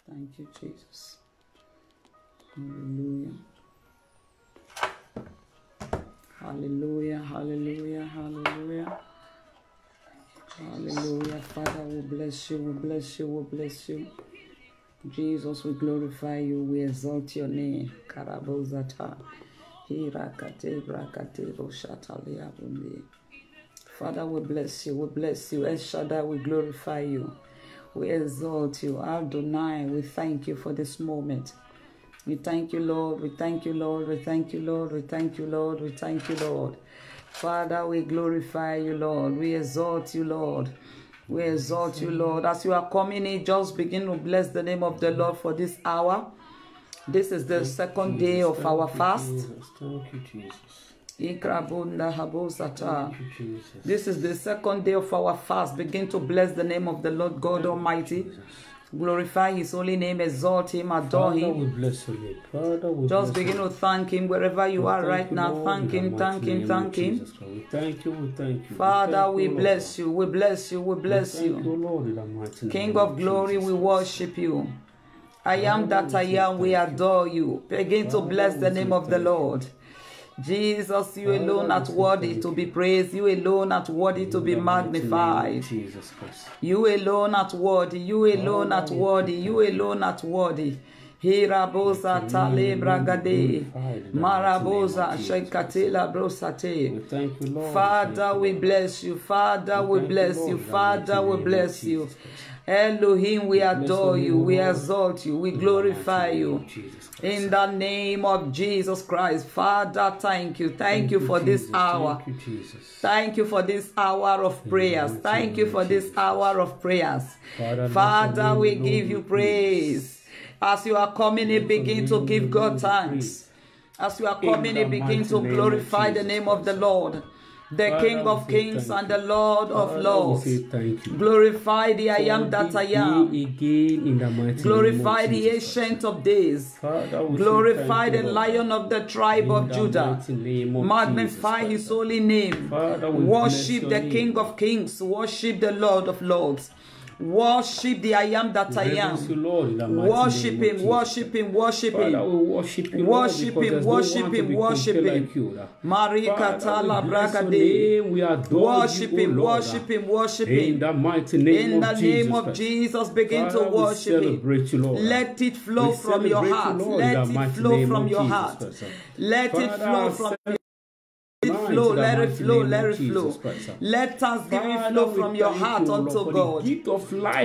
Thank you, Jesus. Hallelujah. Hallelujah, hallelujah, hallelujah. Hallelujah. Father, we bless you, we bless you, we bless you. Jesus, we glorify you, we exalt your name. Karabozata. Hirakate brakate roshatalia bundi. Father, we bless you, we bless you. El Shaddai, we glorify you. We exalt you. Adonai, we thank you for this moment. We thank you, Lord. We thank you, Lord. We thank you, Lord. We thank you, Lord. We thank you, Lord. Father, we glorify you, Lord. We exalt you, Lord. We exalt you, Lord. As you are coming in, just begin to bless the name of the Lord for this hour. This is the second day of our fast. Thank you, Jesus. This is the second day of our fast. Begin to bless the name of the Lord God Almighty. Glorify his holy name, exalt him, adore him. We bless your name. Father, we just begin to thank him wherever you are right now. Thank him, thank him, thank him. We thank you, we thank you. Father, we bless you, we bless you, we bless you. King of glory, we worship you. I am that I am, we adore you. Begin to bless the name of the Lord. Jesus, you alone are worthy to be praised. You alone are worthy to be magnified. You alone are worthy. You alone are worthy. You alone are worthy. Hirabosa tale bragade. Marabosa shekatela brosate. Father, we bless you. Father, we bless you. Father, we bless you. Elohim, we adore you, we exalt you, we glorify you. In the name of Jesus Christ. Father, thank you. Thank you for this hour. Thank you for this hour of prayers. Thank you for this hour of prayers. Father, we give you praise. As you are coming in, begin to give God thanks. As you are coming in, begin to glorify the name of the Lord. The Father, King of Kings and the Lord of Lords. Glorify the I am that I am. Glorify the Ancient of Days. Glorify the Lion of the tribe of Judah. Magnify his holy name. Worship the King of Kings. Worship the Lord of Lords. Worship the I am that I am. Worship him, worship him, worship him. Worship him, worship him, worship him. Marika Tala Bragade. Worship him, worship him, worship him. In the mighty name of Jesus. In the name of Jesus, begin to worship him. Let it flow from your heart. Let it flow from your heart. Let it flow from your heart. Flow, let it flow, let it flow. Let thanksgiving flow from your heart unto God.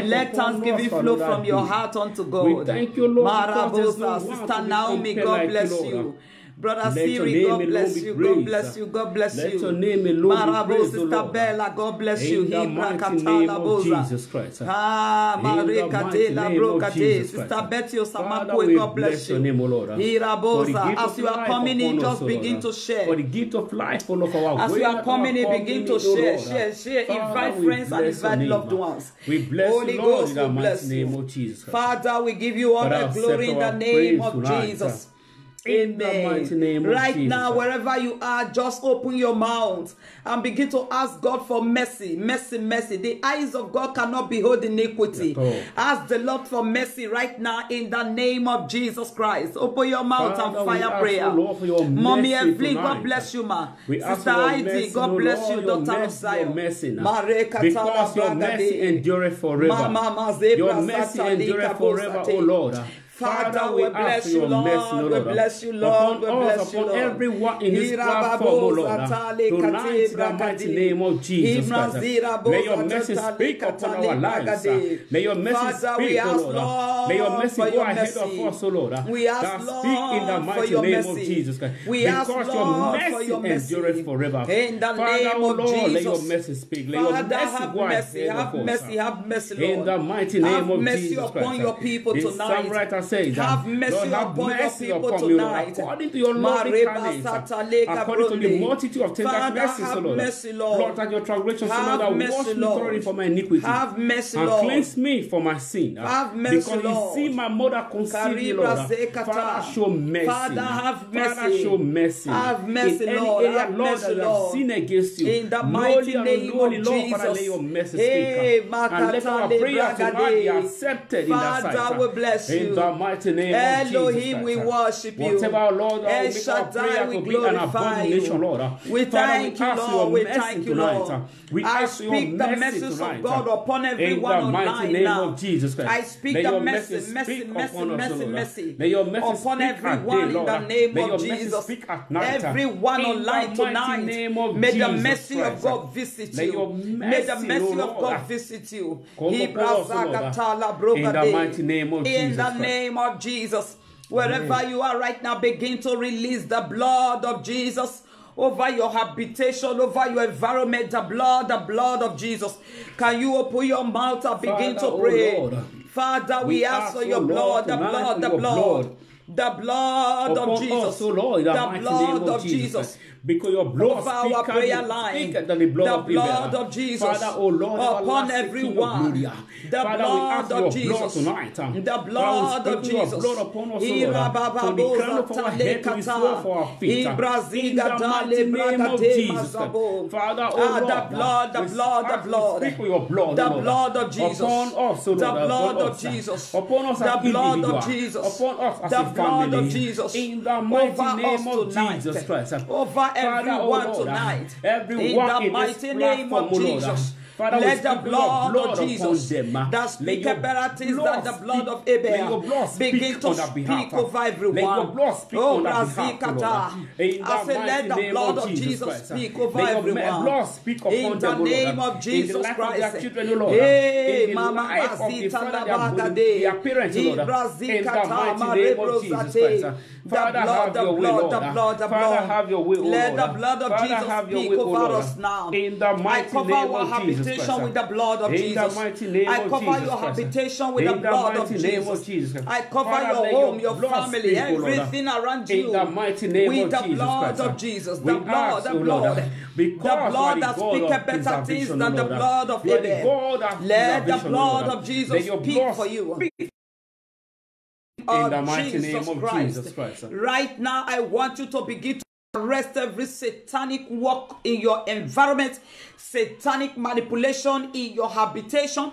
Let thanksgiving flow from your heart unto God. Thank you, Lord. Marabosa, Sister Naomi, God bless you. Brother Siri, God bless you, God bless you, God bless you. Marabo, Sister Bella, God bless you. In the mighty name of Jesus Christ. Ah, Marikate, Labrokate, Sister Betty Osamakwe, God bless you. Hirabosa, as you are coming in, just begin to share. For the gift of life, all of our as you are coming in, begin to share, share, invite friends and invite loved ones. We bless Holy Ghost, we bless you. Father, we give you all the glory in the name of Jesus. Amen. Right now, wherever you are, just open your mouth and begin to ask God for mercy. Mercy, mercy. The eyes of God cannot behold iniquity. Ask the Lord for mercy right now in the name of Jesus Christ. Open your mouth and fire prayer. Mommy Evelyn, God bless you, ma. Sister Heidi, God bless you, Daughter of Zion. Because your mercy endureth forever. Your mercy endureth forever, O Lord. Father, we bless you, Lord. We bless you, Lord. We bless you, Lord. Everyone in this platform, O Lord. Tonight, in the mighty name of Jesus Christ. May your mercy speak upon our lives. May your mercy speak, O Lord. May your mercy go ahead of us, O Lord. We ask, Lord, speak in the mighty name of Jesus Christ. Because your mercy endureth forever. In the name of Jesus. Let your mercy speak. Let your mercy go ahead of us. Have mercy, Lord. In the mighty name of Jesus Christ. Have mercy upon your people tonight. says, have mercy Lord, have upon mercy your people upon me, Lord, tonight. according to your loving kindness, according to the multitude of tender Father, mercies, have Lord. mercy, Lord. Lord, that your transgressions, Have Lord, mercy, wash me Lord. thoroughly for my iniquity. Have mercy, and Lord. cleanse me from my sin. Have mercy, because Lord. you see my mother conceived me, Lord. Father, show mercy. Father, have mercy. Father, show mercy. Have mercy, in any Lord. area, Have Lord, mercy, that I have Lord. sinned against you. In the Lowly mighty and name unholy, of Lord, Jesus. Father, let your mercy Hey, speak. And let our prayers tonight be accepted in that sight. Father, we bless you. In the mighty name Elohim, of Jesus we Christ. worship you. Whatever, Lord, El will make our Shaddai, prayer we to be an glorify you. abomination, Lord. We thank you, ask for Lord. your We mercy thank you, tonight. Lord. We I ask for your speak the mercy message tonight. of God upon everyone in the mighty online name now. of Jesus Christ. I speak May the your mercy, mercy mercy, speak mercy, upon us, mercy, Lord. mercy May your mercy upon speak everyone at day, in the Lord. name May of your mercy Jesus. speak at night. Everyone in online the mighty tonight. name of May the Jesus mercy of Christ. God visit May you. your May the mercy, mercy Lord, of God visit you. come upon us, Lord. In the mighty name of In Jesus the Christ. name of Jesus. Wherever you are right now, begin to release the blood of Jesus over your habitation, over your environment, the blood of Jesus. Can you open your mouth and begin Father, to pray? Lord, Father, we ask for your Lord, blood, the blood, the your blood. The blood upon of Jesus. us, Lord, the blood of Jesus. Because your blood over our prayer line, the blood of Jesus, Father, oh Lord, upon everyone, the Father, blood of Jesus, blood tonight, the blood of Jesus, your blood upon us, Lord, from the crown of our head to the sole of our feet, in the mighty name of Jesus, Father, oh Lord, the blood, the blood of Jesus, upon us, the blood of Jesus, upon us, the blood of Jesus, upon us as the blood of Jesus, in the mighty name of Jesus Christ, over everyone tonight, everyone in the mighty name of Jesus. Father, let the blood of Jesus that speak better things than the blood of Abel begin to speak over everyone. Oh, Brazikata. I say, let the blood of Jesus speak over everyone. In the name of Jesus Christ. Hey, Mama Bazita Labagade. Brazikata Marebrozate. The blood, the blood, the blood, the blood. Let the blood of Jesus speak over us now. I cover our habitation with the blood of Jesus. I cover your habitation with the blood of Jesus. I cover your home, your family, everything around you with the blood of Jesus. The blood, the blood. The blood that speaketh better things than the blood of Abel. Let the blood of Jesus speak for you. In the mighty name of Jesus Christ. Right now, I want you to begin to arrest every satanic work in your environment, satanic manipulation in your habitation.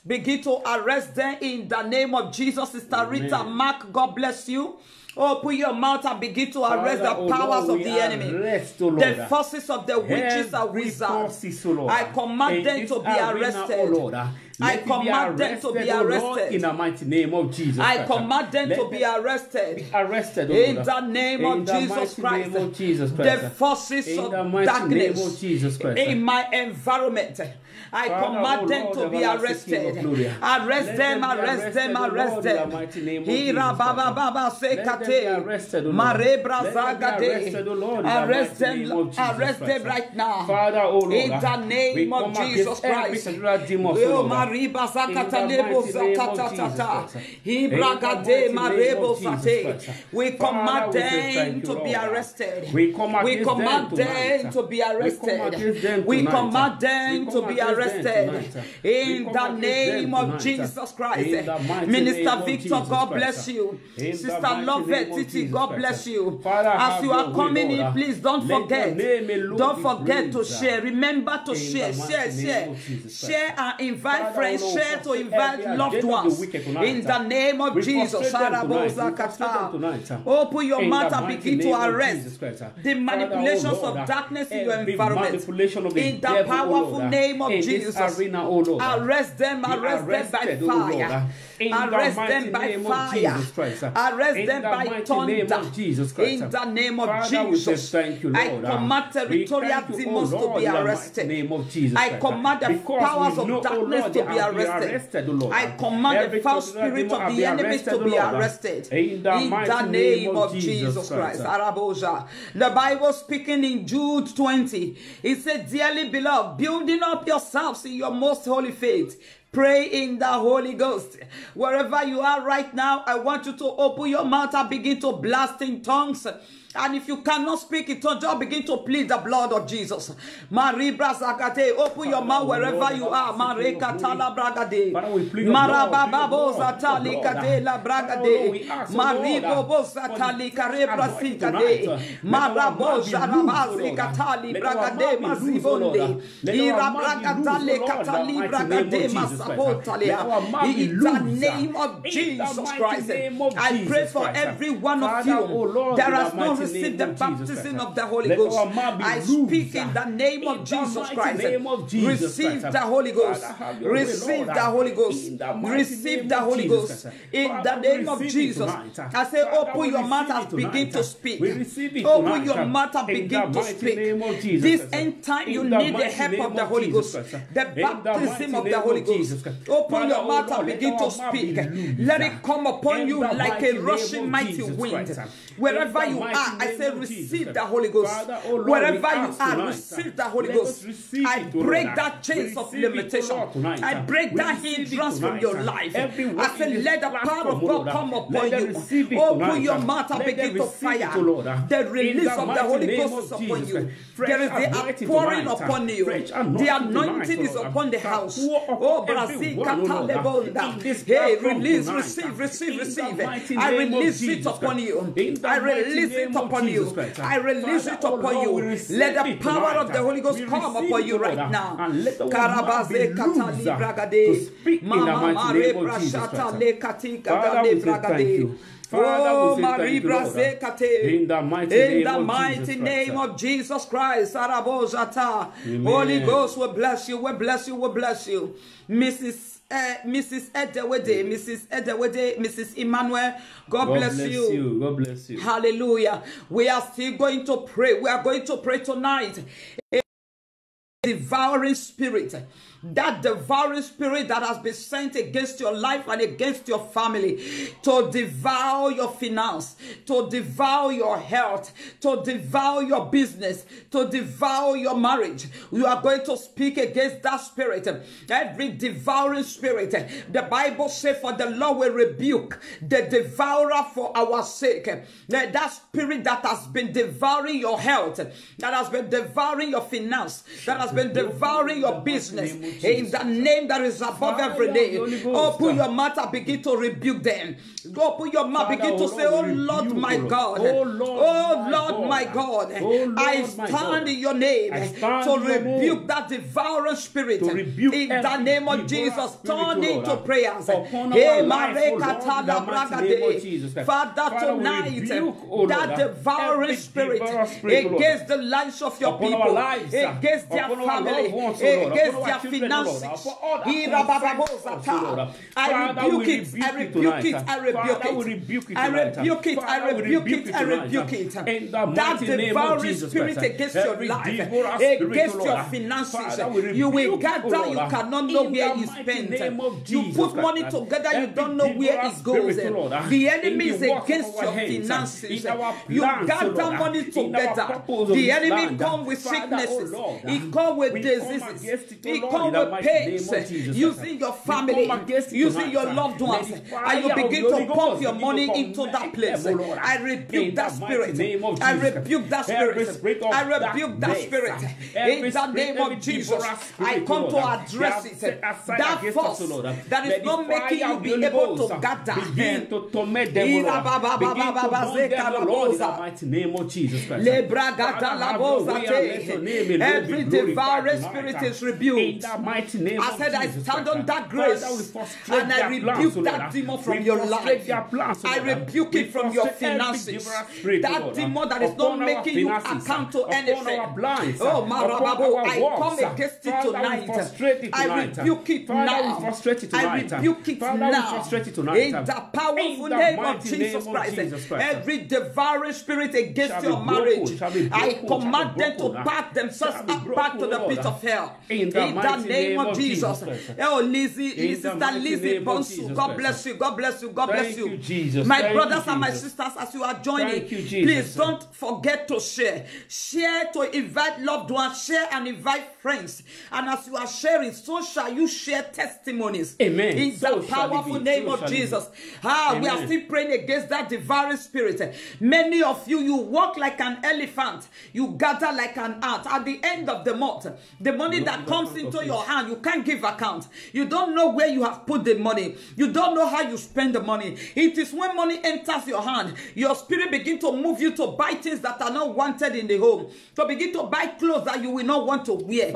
Begin to arrest them in the name of Jesus. Sister Rita, Mark, God bless you. Open your mouth and begin to arrest the powers of the enemy. The forces of the witches and wizards. I command them to be arrested. I command them to be arrested. In the mighty name of Jesus. I command them to be arrested. In the name of Jesus Christ. The forces of darkness in my environment. I command them to be arrested. Arrest them, arrest them, arrest them. Hira Baba Baba Sekate. Marebra Zagade. Arrest them, arrest them right now. In the name of Jesus Christ. Mariba Zakata Lebo Zakata. Hibragade Marebo Sate. We command them to be arrested. We command them to be arrested. We command them to be arrested. In the name of Jesus Christ. Minister Victor, God bless you. Sister Lovett Titi, God bless you. As you are coming in, please don't forget. Don't forget to share. Remember to share. Share and invite friends. Share to invite loved ones. In the name of Jesus. Open your mouth and begin to arrest the manipulations of darkness in your environment. In the powerful name of Jesus. Arrest them by fire. Arrest them by fire. Arrest them by thunder. In the name of Jesus. I command territorial demons to be arrested. I command the powers of darkness to be arrested. I command the false spirit of the enemies to be arrested. In the name of Jesus Christ. The Bible speaking in Jude 20. It said, dearly beloved, building up yourselves in your most holy faith, Pray in the Holy Ghost. Wherever you are right now, I want you to open your mouth and begin to blast in tongues. And if you cannot speak in tongues, just begin to plead the blood of Jesus. Maribra Zakate, open your mouth wherever you are. Mareka Tala Bragade. Marababo Zatali Kadela Bragade. Maribo Zatali Karebra Sikade. Marabo Jarabazi Katali Bragade Mazibonde. Ira Bragatale Katali Bragade Masapotalia. In the name of Jesus Christ, I pray for every one of you. There has no receive the baptism of the Holy Ghost. I speak in the name of Jesus Christ. Receive the Holy Ghost. Receive the Holy Ghost. Receive the Holy Ghost. In the name of Jesus. I say, open your mouth and begin to speak. Open your mouth and begin to speak. This end time, you need the help of the Holy Ghost. The baptism of the Holy Ghost. Open your mouth and begin to speak. Let it come upon you like a rushing mighty wind. Wherever you are, I say receive the Holy Ghost. Wherever you are, receive the Holy Ghost. I break that chains of limitation. I break that hindrance from your life. I say let the power of God come upon you. Open your mouth and begin to fire. The release of the Holy Ghost is upon you. There is the outpouring upon you. The anointing is upon the house. Oh, Brazil, Catalebonda. Hey, release, receive. I release it upon you. I release it upon you. I release it upon you. Let the power of the Holy Ghost come upon you right now. Karabaze Katali Bragade. Mama Mare Brashata Le Katika Le Bragade. Oh, Marie Brazekate. In the mighty name of Jesus Christ. Sarabozata. Holy Ghost will bless you. We bless you. We bless you. Mrs. Edewede, Mrs. Emmanuel, God bless you. God bless you. Hallelujah. We are still going to pray. We are going to pray tonight. A devouring spirit. That devouring spirit that has been sent against your life and against your family to devour your finance, to devour your health, to devour your business, to devour your marriage. You are going to speak against that spirit. Every devouring spirit. The Bible says, for the Lord will rebuke the devourer for our sake. That spirit that has been devouring your health, that has been devouring your finance, that has been devouring your business. In the name that is above every name, open your mouth and begin to rebuke them. Open your mouth, begin to say, oh Lord my God, oh Lord my God, I stand in your name to rebuke that devouring spirit. In the name of Jesus, turn into prayers. Father, tonight, that devouring spirit against the lives of your people, against their family, against their finances, I rebuke it, I rebuke it, I rebuke it, I rebuke it, I rebuke it, I rebuke it. That devouring spirit against your life, against your finances, you will gather, you cannot know where you spend. You put money together, you don't know where it goes. The enemy is against your finances. You gather money together. The enemy comes with sicknesses. He comes with diseases. He comes with pains. Using your family, using your loved ones, and you begin to pump your money into that place. I rebuke that spirit. I rebuke that spirit. I rebuke that spirit. In the name of Jesus, I come to address it. That force that is not making you be able to gather. Begin to torment them, Lord. Begin to torment them, Lord, in the mighty name of Jesus Christ. Every devouring spirit is rebuked. In the mighty name I said, I stand on that grace and I rebuke that demon from your life. I rebuke it from your finances. That demon that is not making you account to anything. Oh, Marababo, I come against it tonight. I rebuke it now. I rebuke it now. In the powerful name of Jesus Christ. Every devouring spirit against your marriage, I command them to pack themselves back to the pit of hell. In the name of Jesus. Oh, Lizzie, Sister Lizzie Bonsu, God bless you, God bless you, God bless you. Jesus. My brothers and my sisters, as you are joining, please don't forget to share. Share to invite loved ones, share and invite friends. And as you are sharing, so shall you share testimonies. Amen. In the powerful name of Jesus. We are still praying against that devouring spirit. Many of you walk like an elephant. You gather like an ant. At the end of the month, the money that comes into your hand, you can't give account. You don't know where you have put the money. You don't know how you spend the money. It is when money enters your hand, your spirit begins to move you to buy things that are not wanted in the home. To begin to buy clothes that you will not want to wear.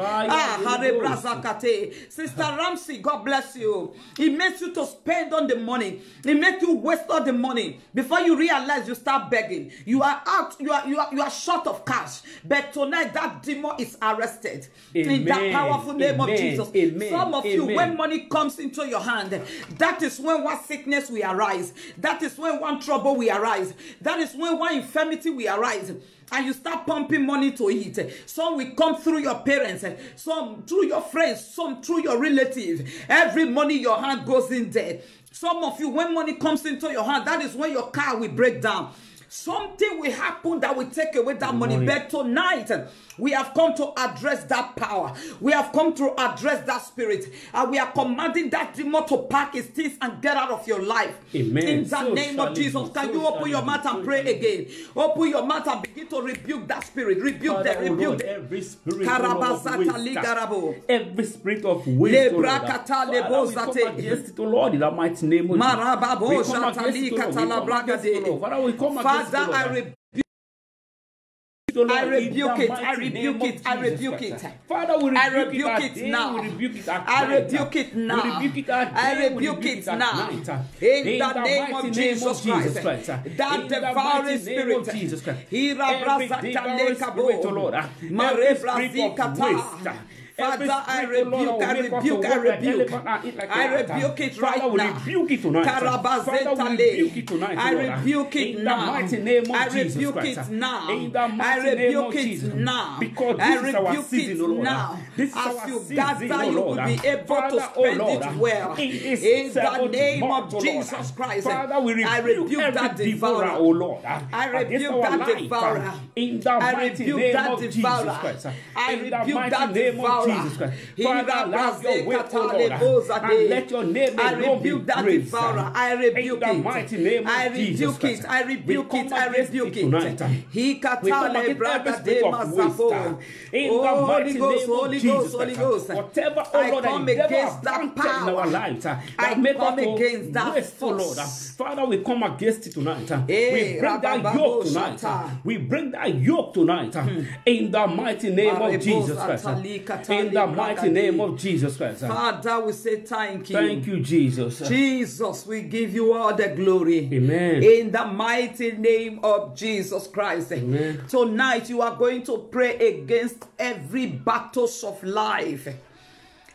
Sister Ramsey, God bless you. It makes you to spend on the money. It makes you waste all the money. Before you realize, you start begging. You are out. You are short of cash. But tonight, that demon is arrested. Amen. In that powerful name of Jesus. Amen. Some of you, when money comes into your hand, that is when one sickness will arise. That is when one trouble will arise. That is when one infirmity will arise. And you start pumping money to eat. Some will come through your parents, some through your friends, some through your relatives. Every money your hand goes in there. Some of you, when money comes into your hand, that is when your car will break down. Something will happen that will take away that money. But tonight, we have come to address that power. We have come to address that spirit. And we are commanding that demon to pack his things and get out of your life. Amen. In the name of Jesus. Can you open your mouth and pray again? Open your mouth and begin to rebuke that spirit. Rebuke that. Rebuke that. Every spirit of waste. We come against it, Lord, in the mighty name of Jesus. Father, I rebuke. I rebuke it. I rebuke it. I rebuke it. Father, we rebuke it now. I rebuke it now. I rebuke it now. In the name of Jesus Christ. That devouring spirit. Father, I rebuke, I rebuke, I rebuke. I rebuke it right now. Rebuke it tonight. I rebuke it now. I rebuke it now. I rebuke it now. Because I rebuke it now. As you gather, you will be able to spend it well. In the name of Jesus Christ, I rebuke that devourer. I rebuke that devourer. I rebuke that devourer. I rebuke that devourer. Jesus Christ. Father, allow your way, O Lord, and let your name alone be praised. I rebuke it. In the mighty name of Jesus Christ. I rebuke it. I rebuke it. We come against every spirit of waste. In the mighty name of Jesus Christ. Whatever, O Lord, that the devil has planted in our lives, that make us to waste, O Lord. Father, we come against it tonight. We bring that yoke tonight. We bring that yoke tonight. In the mighty name of Jesus Christ. In the mighty name of Jesus Christ. Father, we say thank you. Thank you, Jesus. Jesus, we give you all the glory. Amen. In the mighty name of Jesus Christ. Amen. Tonight, you are going to pray against every battles of life.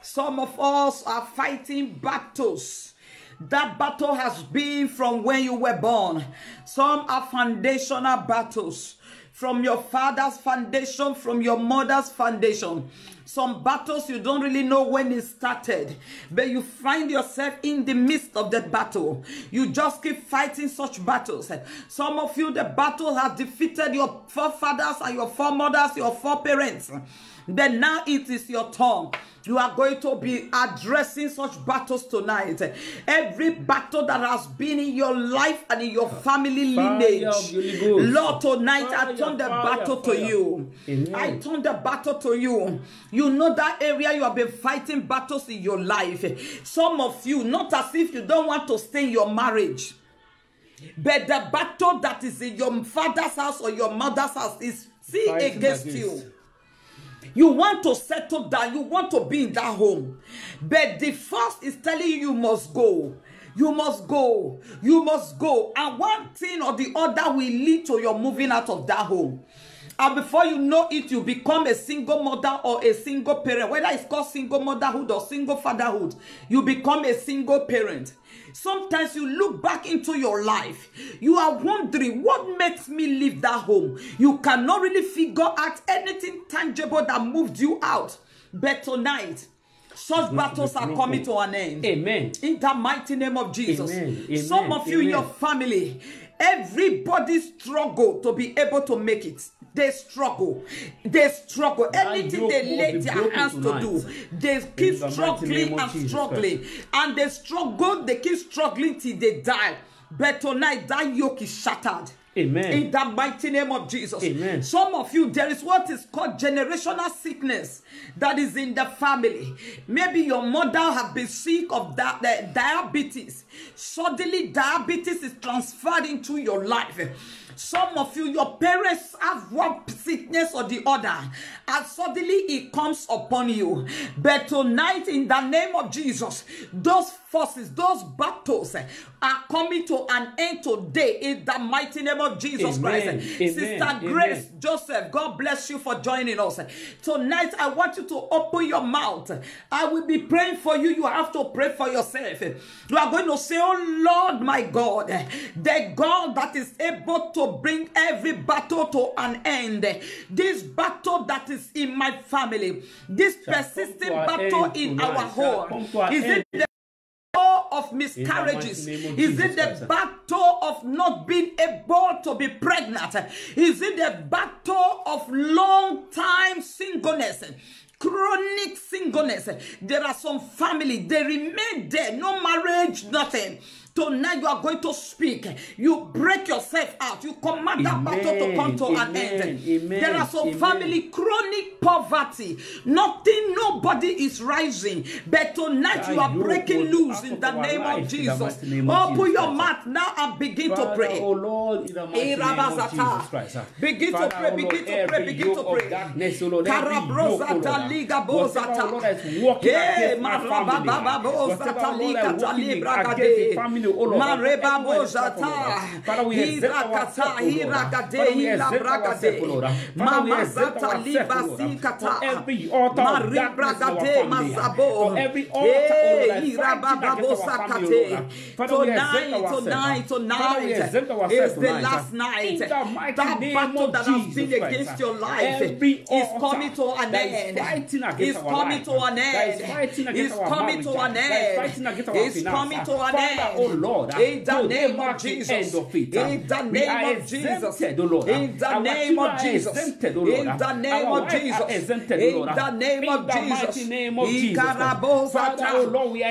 Some of us are fighting battles. That battle has been from when you were born. Some are foundational battles. From your father's foundation, from your mother's foundation. Some battles you don't really know when it started, but you find yourself in the midst of that battle. You just keep fighting such battles. Some of you, the battle has defeated your forefathers and your foremothers, your foreparents. But now it is your turn. You are going to be addressing such battles tonight. Every battle that has been in your life and in your family lineage. Lord, tonight I turn the battle to you. Amen. I turn the battle to you. You know that area you have been fighting battles in your life. Some of you, not as if you don't want to stay in your marriage. But the battle that is in your father's house or your mother's house is against you. You want to settle down. You want to be in that home. But the first is telling you must go. You must go. You must go. And one thing or the other will lead to your moving out of that home. And before you know it, you become a single mother or a single parent. Whether it's called single motherhood or single fatherhood, you become a single parent. Sometimes you look back into your life. You are wondering, what makes me leave that home? You cannot really figure out anything tangible that moved you out. But tonight, Such battles are coming to an end. Amen. In the mighty name of Jesus. Amen. Some of you in your family, everybody struggle to be able to make it. They struggle. They struggle. Anything they lay their hands to do, they keep struggling and struggling. And they struggle, they keep struggling till they die. But tonight, that yoke is shattered. Amen. In the mighty name of Jesus. Amen. Some of you, there is what is called generational sickness that is in the family. Maybe your mother has been sick of diabetes. Suddenly, diabetes is transferred into your life. Some of you, your parents have one sickness or the other, and suddenly it comes upon you. But tonight, in the name of Jesus, those forces, those battles are coming to an end today in the mighty name of Jesus Christ. Amen. Sister Grace Joseph, God bless you for joining us. Tonight, I want you to open your mouth. I will be praying for you. You have to pray for yourself. You are going to say, oh Lord, my God, the God that is able to bring every battle to an end. This battle that is in my family, this persistent battle in our home, is it the battle of miscarriages? Is it the battle of not being able to be pregnant? Is it the battle of long time singleness? Chronic singleness. There are some family, they remain there, no marriage, nothing. Tonight you are going to speak. You break yourself out. You command that battle to come to an end. There are some family, chronic poverty. Nothing, nobody is rising. But tonight you are breaking loose in the name of Jesus. Open your mouth now and begin to pray. Oh Lord, in the mighty name of Jesus Christ. Begin to pray, begin to pray, begin to pray. Karabrozata liga bozata. Hey, marabababozata liga talibragade. Mareba bozata. Hirakata, hirakade, hilabragade. Mamazata libazikata. Every altar Maribragade mazabo. Hey, hirabababozakate. Tonight is the last night. That battle that has been against your life is coming to an end. It's coming to an end. It's coming to an end. It's coming to an end. Lord, in the name of Jesus, in the name of Jesus, in the name of Jesus, in the name of Jesus, in the name of Jesus, Ikarabozata,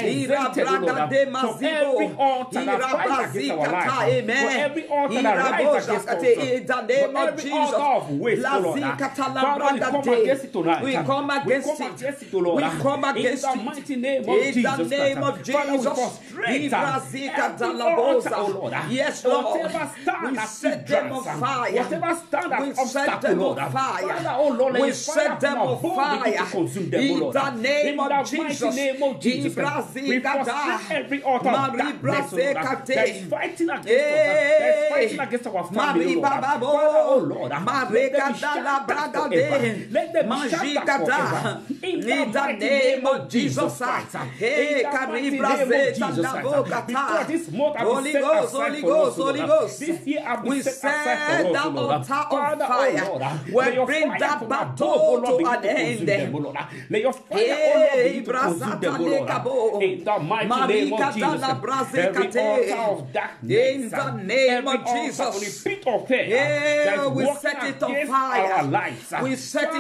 Irabragademazibo, Irabrazikata, amen. Irabozakate, in the name of Jesus, Lazikata Labragade, we come against it, we come against it, in the name of Jesus, yes, Lord. We set them on fire. We set them on fire. We set them on fire. In the name of Jesus. We frustrate every altar that is fighting against our family, Lord. Oh Lord, let them shut in the name of Jesus Christ. Hey, because this month Holy Ghost, Holy Ghost, Holy Ghost. We set that altar on fire. We bring that battle to an end. Let your fire be to consume them, Lord. In the mighty name of Jesus, every altar of darkness, in the name of Jesus, we set it on fire. We set it on fire. We set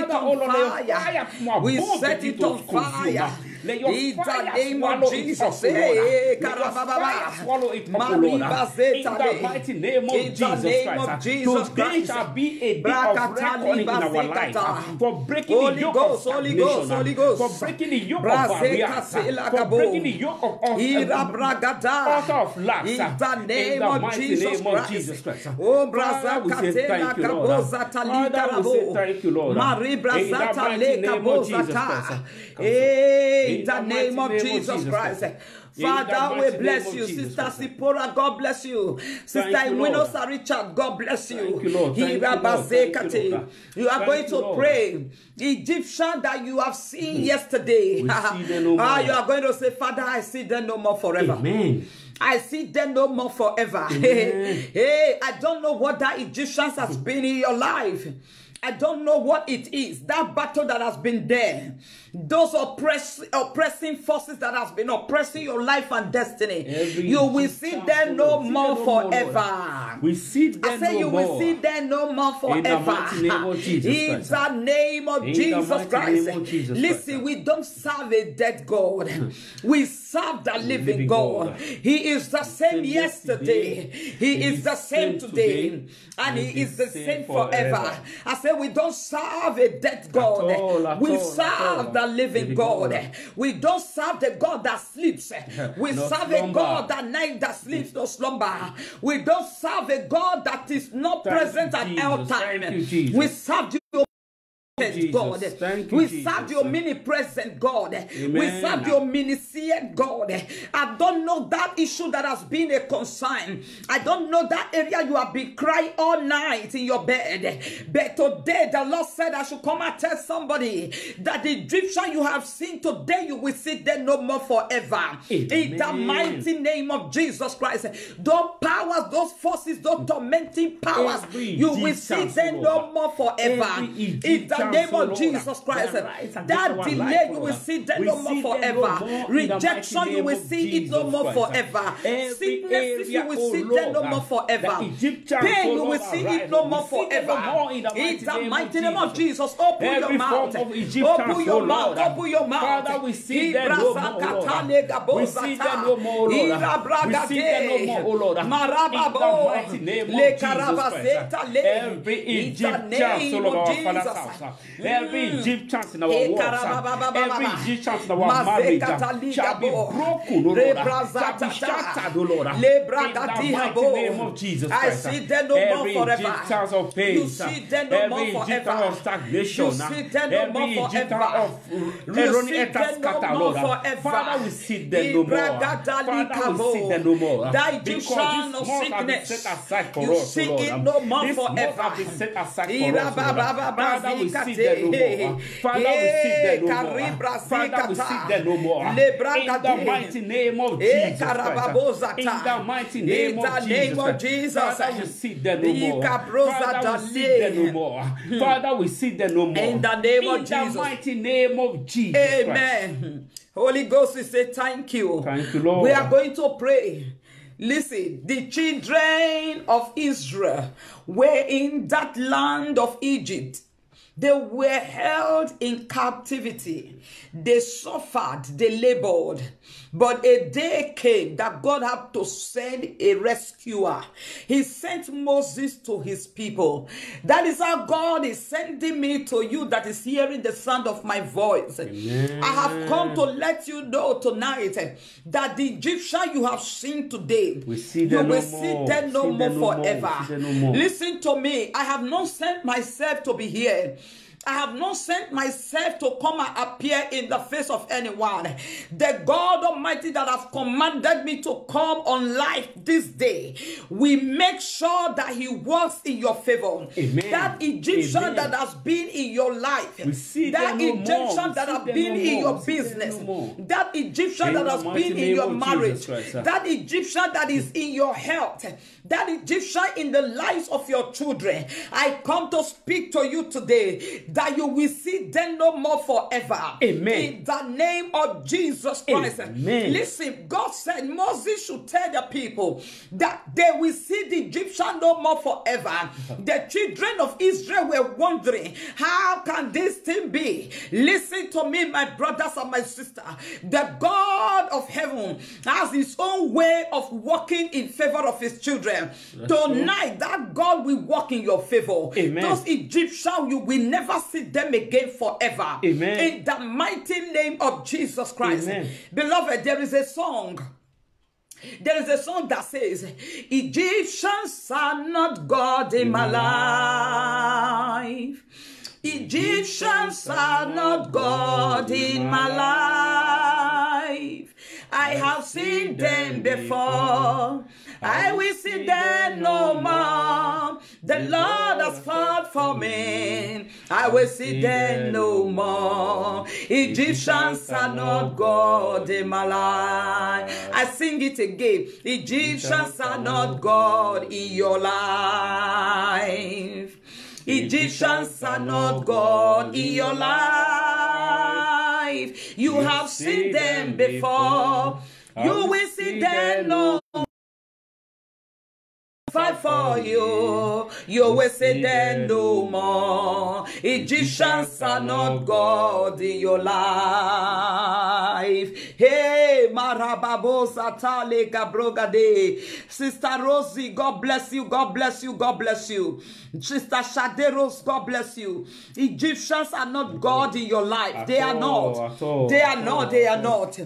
it on fire. In the name of Jesus, swallow it up, Lord. In the mighty name of Jesus Christ. Today shall be a day of reckoning in our life. For breaking the yoke of stagnation, for breaking the yoke of barriers, for breaking the yoke of altar of lack. In the name of Jesus Christ. Oh, Father, we say thank you, Lord. Father, we say thank you, Lord. In the mighty name of Jesus Christ. In the name of Jesus Christ. Father, we bless you. Sister Sipora, God bless you. Sister Iwinosa Richard, God bless you. Thank you, Lord. You are going to pray. The Egyptian that you have seen yesterday, you are going to say, Father, I see them no more forever. Amen. I see them no more forever. Hey, I don't know what that Egyptian has been in your life. I don't know what it is. That battle that has been there. those oppressing forces that has been oppressing your life and destiny, you will see them no more forever. We see them I say no you more. will see them no more forever. In the mighty name of Jesus In Christ. the name of In Jesus the mighty Christ. name of Jesus Listen, Christ. we don't serve a dead God. We serve the living God. He is the same yesterday. He is the same today. And He is the same forever. I say we don't serve a dead God. We serve the living God. We don't serve the God that sleeps. We serve a God that night that sleeps, no slumber. We don't serve a God that is not present at all times. We serve you. God. We serve your omnipresent God. We serve your omniscient God. I don't know that issue that has been a concern. I don't know that area you have been crying all night in your bed. But today the Lord said I should come and tell somebody that the Egyptian you have seen today, you will see them no more forever. Amen. In the mighty name of Jesus Christ. Those powers, those forces, those tormenting powers, you will see them no more forever. In the name of Jesus Christ, that delay you will see that no more forever. Rejection you will see it no more forever. Sicknesses you will see that no more forever. Pain you will see it no more forever. In the mighty name of Jesus, open your mouth. Open your mouth. Open your mouth. Father, we see them no more. We see them no more, Lord. We see them no more, Lord. In the mighty name of Jesus Christ. Every Egyptian soul of our father's house. Every Egyptian in our walks, every Egyptian in our marriage shall be broken, O Lord, shall be shattered, O Lord, in the mighty name of Jesus Christ. Every Egyptian of pain, every Egyptian of stagnation, every Egyptian of erroneous scatter, Lord, Father, we see them no more. Father, we see them no more. Because this month has been set aside for us, O Lord. This month has been set aside for us, O Lord. Father, we see them no more. Father, we see them no more. Father, we see them no more. In the mighty name of Jesus Christ. In the mighty name of Jesus Christ. Father, we see them no more. Father, we see them no more. Father, we see them no more. In the name of Jesus. In the mighty name of Jesus Christ. Amen. Holy Ghost, we say thank you. Thank you, Lord. We are going to pray. Listen, the children of Israel were in that land of Egypt. They were held in captivity. They suffered, they labored. But a day came that God had to send a rescuer. He sent Moses to his people. That is how God is sending me to you that is hearing the sound of my voice. Amen. I have come to let you know tonight that the Egyptian you have seen today, you will see them no more forever. Listen to me. I have not sent myself to be here. I have not sent myself to come and appear in the face of anyone. The God Almighty that have commanded me to come on life this day, we make sure that He works in your favor. Amen. That Egyptian that has been in your life, that Egyptian that has been in your business, that Egyptian that has been in your marriage, that Egyptian that is in your health, that Egyptian in the lives of your children, I come to speak to you today that you will see them no more forever. Amen. In the name of Jesus Christ. Amen. Listen, God said Moses should tell the people that they will see the Egyptian no more forever. The children of Israel were wondering, how can this thing be? Listen to me, my brothers and my sisters. The God of heaven has His own way of working in favor of His children. Tonight, that God will work in your favor. Amen. Those Egyptians, you will never see them again forever. Amen. In the mighty name of Jesus Christ. Amen. Beloved, there is a song. There is a song that says, Egyptians are not God in my life. Egyptians are not God in my life. I have seen them before. I will see them no more. The Lord has fought for me. I will see them no more. Egyptians are not God in my life. I sing it again. Egyptians are not God in your life. Egyptians are not God in your life. life. You have seen them before. You will see them no fight for you. You will see them no more. Egyptians are not God in your life. Hey, Marababo Satale Gabrogade. Sister Rosie, God bless you, God bless you, God bless you. Sister Shaderos, God bless you. Egyptians are not God in your life. They are not. They are not. They are not.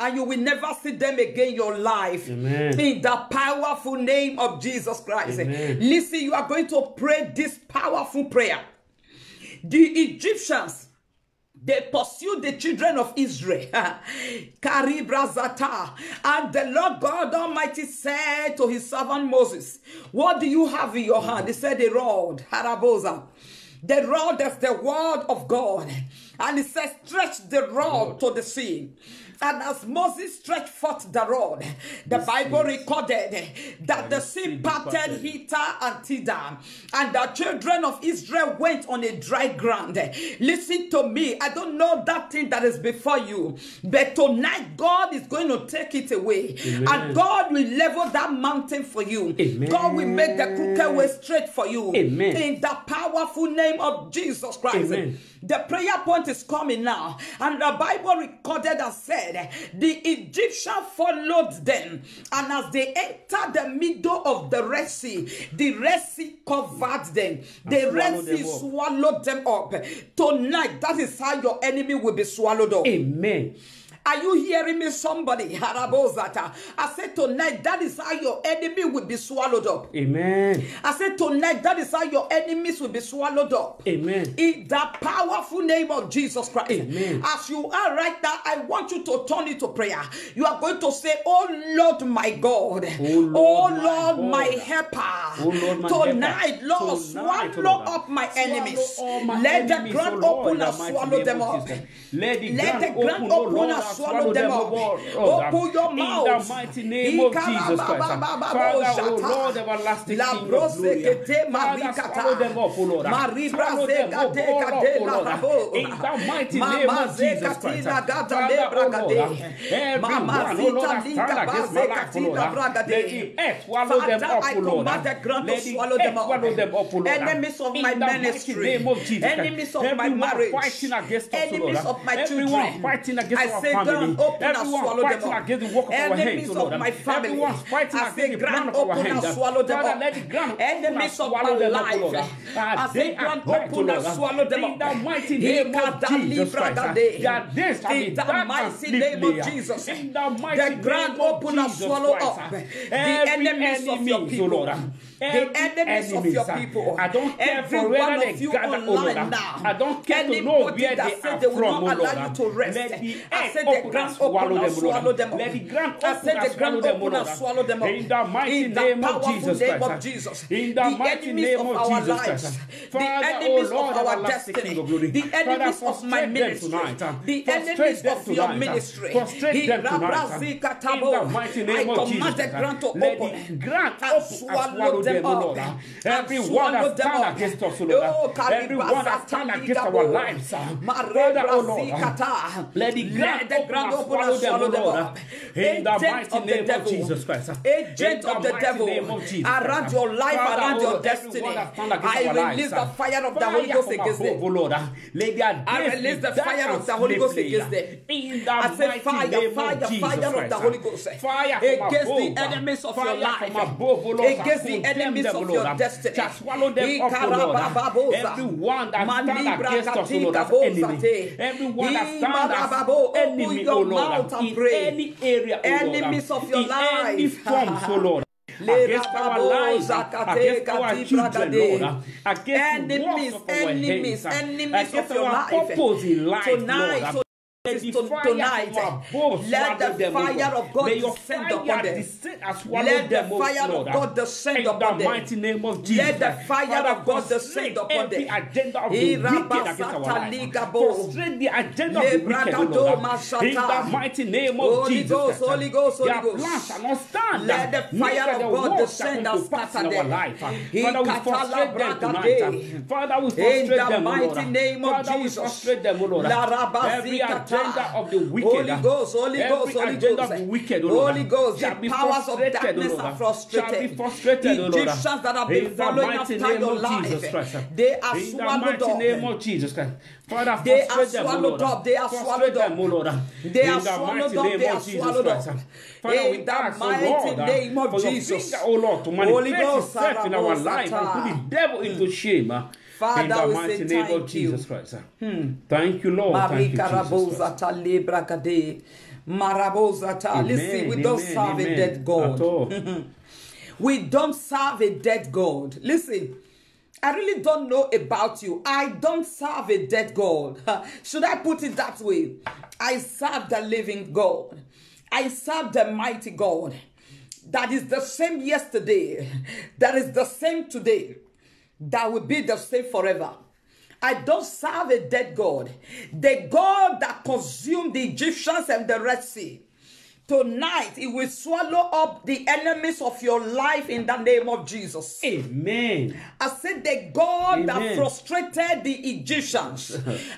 And you will never see them again in your life. Amen. In the powerful name of Jesus Christ. Amen. Listen, you are going to pray this powerful prayer. The Egyptians, they pursued the children of Israel. Karibrazata. And the Lord God Almighty said to his servant Moses, what do you have in your hand? He said, a rod. Haraboza. The rod is the word of God. And he says, stretch the rod to the sea. And as Moses stretched forth the rod, the Bible recorded that the sea parted hither and thither, and the children of Israel went on a dry ground. Listen to me. I don't know that thing that is before you, but tonight God is going to take it away. Amen. And God will level that mountain for you. Amen. God will make the crooked way straight for you. Amen. In the powerful name of Jesus Christ. Amen. The prayer point is coming now. And the Bible recorded and said, the Egyptians followed them. And as they entered the middle of the Red Sea, the Red Sea covered them. The Red Sea swallowed them up. Tonight, that is how your enemy will be swallowed up. Amen. Are you hearing me, somebody? I said tonight, that is how your enemy will be swallowed up. Amen. I said tonight, that is how your enemies will be swallowed up. Amen. In the powerful name of Jesus Christ. Amen. As you are right now, I want you to turn it to prayer. You are going to say, oh Lord my God. Oh Lord my helper. Oh Lord my tonight, Lord, swallow up my enemies. Let the ground open and swallow them up. Let the ground open and swallow them up. Open your mouth. In the mighty name of Jesus Christ. Father, oh Lord, everlasting King of glory. Father, swallow them up, oh Lord. Swallow them up, oh Lord. In the mighty name of Jesus Christ. Father, oh Lord, everyone, oh Lord, that stand against my life, oh Lord, let the earth swallow them up, oh Lord. Let the earth swallow them up, oh Lord. Enemies of my ministry, enemies of my marriage, enemies of my children, fighting against our family, everyone fighting against the work of our hands, Lord. Everyone's fighting against the ground of our hands. Father, let the ground enemies of my life, as they ground open and swallow them up. In the mighty name of Jesus Christ, their days shall be dark and sleepless. The ground open and swallow up the enemies of your people. The enemies of your people. I don't care for whether they gather, oh Lord. I don't care to know where they are from, oh Lord. Let the earth open and swallow them, Lord. Let the ground open and swallow them, Lord. In the mighty name of Jesus Christ. In the mighty name of Jesus Christ. Father, oh Lord, everlasting King of glory. The enemies of my ministry. The enemies of your ministry. Frustrate them tonight. In the mighty name of Jesus Christ. Let the ground open and swallow them, oh Lord. Everyone that stand against us, oh Lord. Everyone that stand against our lives, Father, oh Lord. Let the ground open and swallow them, oh Lord. In the mighty name of Jesus Christ. Agent of the devil around your life, around your destiny. I release the fire of the Holy Ghost against them. I release the fire of the Holy Ghost against them. I say fire, fire, fire of the Holy Ghost against the enemies of your life, against the enemies of your destiny. Swallow them up, O Lord. Everyone that stand against us, O Lord, as enemy. Everyone that stand as enemy, O Lord, in any area, O Lord, enemies of your life, in any forms, O Lord. Against our lives, against our children, Lord, against enemies, enemies, enemies of your life, purpose in life, tonight, Lord. Tonight, let the fire of God descend upon them. Let the fire of God descend upon them. Let the fire of God descend upon them. Agenda of the wicked against our life. Frustrate the agenda of the wicked, Lord. In the mighty name of Jesus. Holy Ghost, Holy Ghost. Their plans shall not stand. Let the fire of God descend and scatter them. Father, we frustrate them tonight. Father, we frustrate them, Lord. In the mighty name of Jesus. Every agenda agenda of the wicked, Holy Ghost, Holy Ghost, every Holy agenda Ghost. of the wicked, O Lord, Holy Ghost, shall the be powers of frustrated, O darkness Lord, are frustrated. shall be frustrated, O Lord. Egyptians that have been In the following mighty after name your of life, Jesus Christ. they are In the swallowed mighty up. name of Jesus Christ. Father, They are frustrate them, O swallowed Lord. up. They are Frustrate swallowed them, up. O Lord. They In are the swallowed mighty up. name They are of Jesus swallowed Christ. up. Father, we In the ask, O mighty Lord, name of for your Jesus. finger, O Lord, to Holy manifest Ghost, itself in our life and put the devil into shame. Father, in the we mighty say name of thank you. Jesus Christ. Thank you, Lord. Thank you, Jesus Christ. Listen, we don't serve a dead God. We don't serve a dead God. Listen, I really don't know about you. I don't serve a dead God. Should I put it that way? I serve the living God. I serve the mighty God. That is the same yesterday. That is the same today. That will be the same forever. I don't serve a dead God. The God that consumed the Egyptians and the Red Sea. Tonight, it will swallow up the enemies of your life in the name of Jesus. Amen. I said the God that frustrated the Egyptians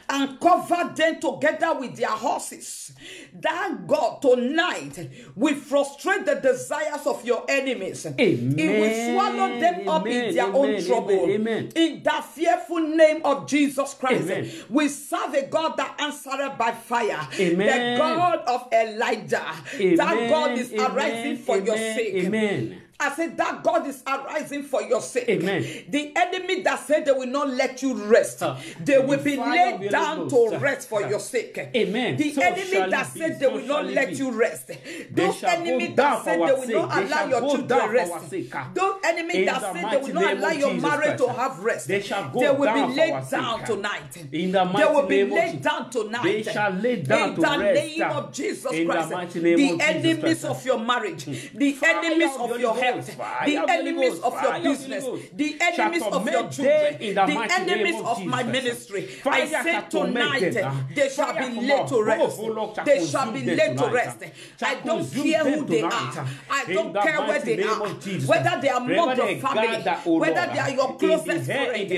and covered them together with their horses. That God tonight will frustrate the desires of your enemies. Amen. It will swallow them up in their own trouble. Amen. In the fearful name of Jesus Christ, we serve a God that answered by fire. Amen. The God of Elijah. That God is arising for your sake. Amen. I said that God is arising for your sake. Amen. The enemy that said they will not let you rest, they will be laid down to rest for your sake. Amen. The enemy that said they will not let you rest, those enemies that said they will not allow your children rest, those enemies that said they will not allow your marriage to have rest, they will be laid down tonight. They will be laid down tonight. They shall lay down to rest. In the name of Jesus Christ, the enemies of your marriage, the enemies of your health, the enemies of your business, the enemies of your children, the enemies of my ministry. I say tonight, they shall be laid to rest. They shall be laid to rest. I don't care who they are. I don't care where they are. Whether they are among your family, whether they are your closest friends.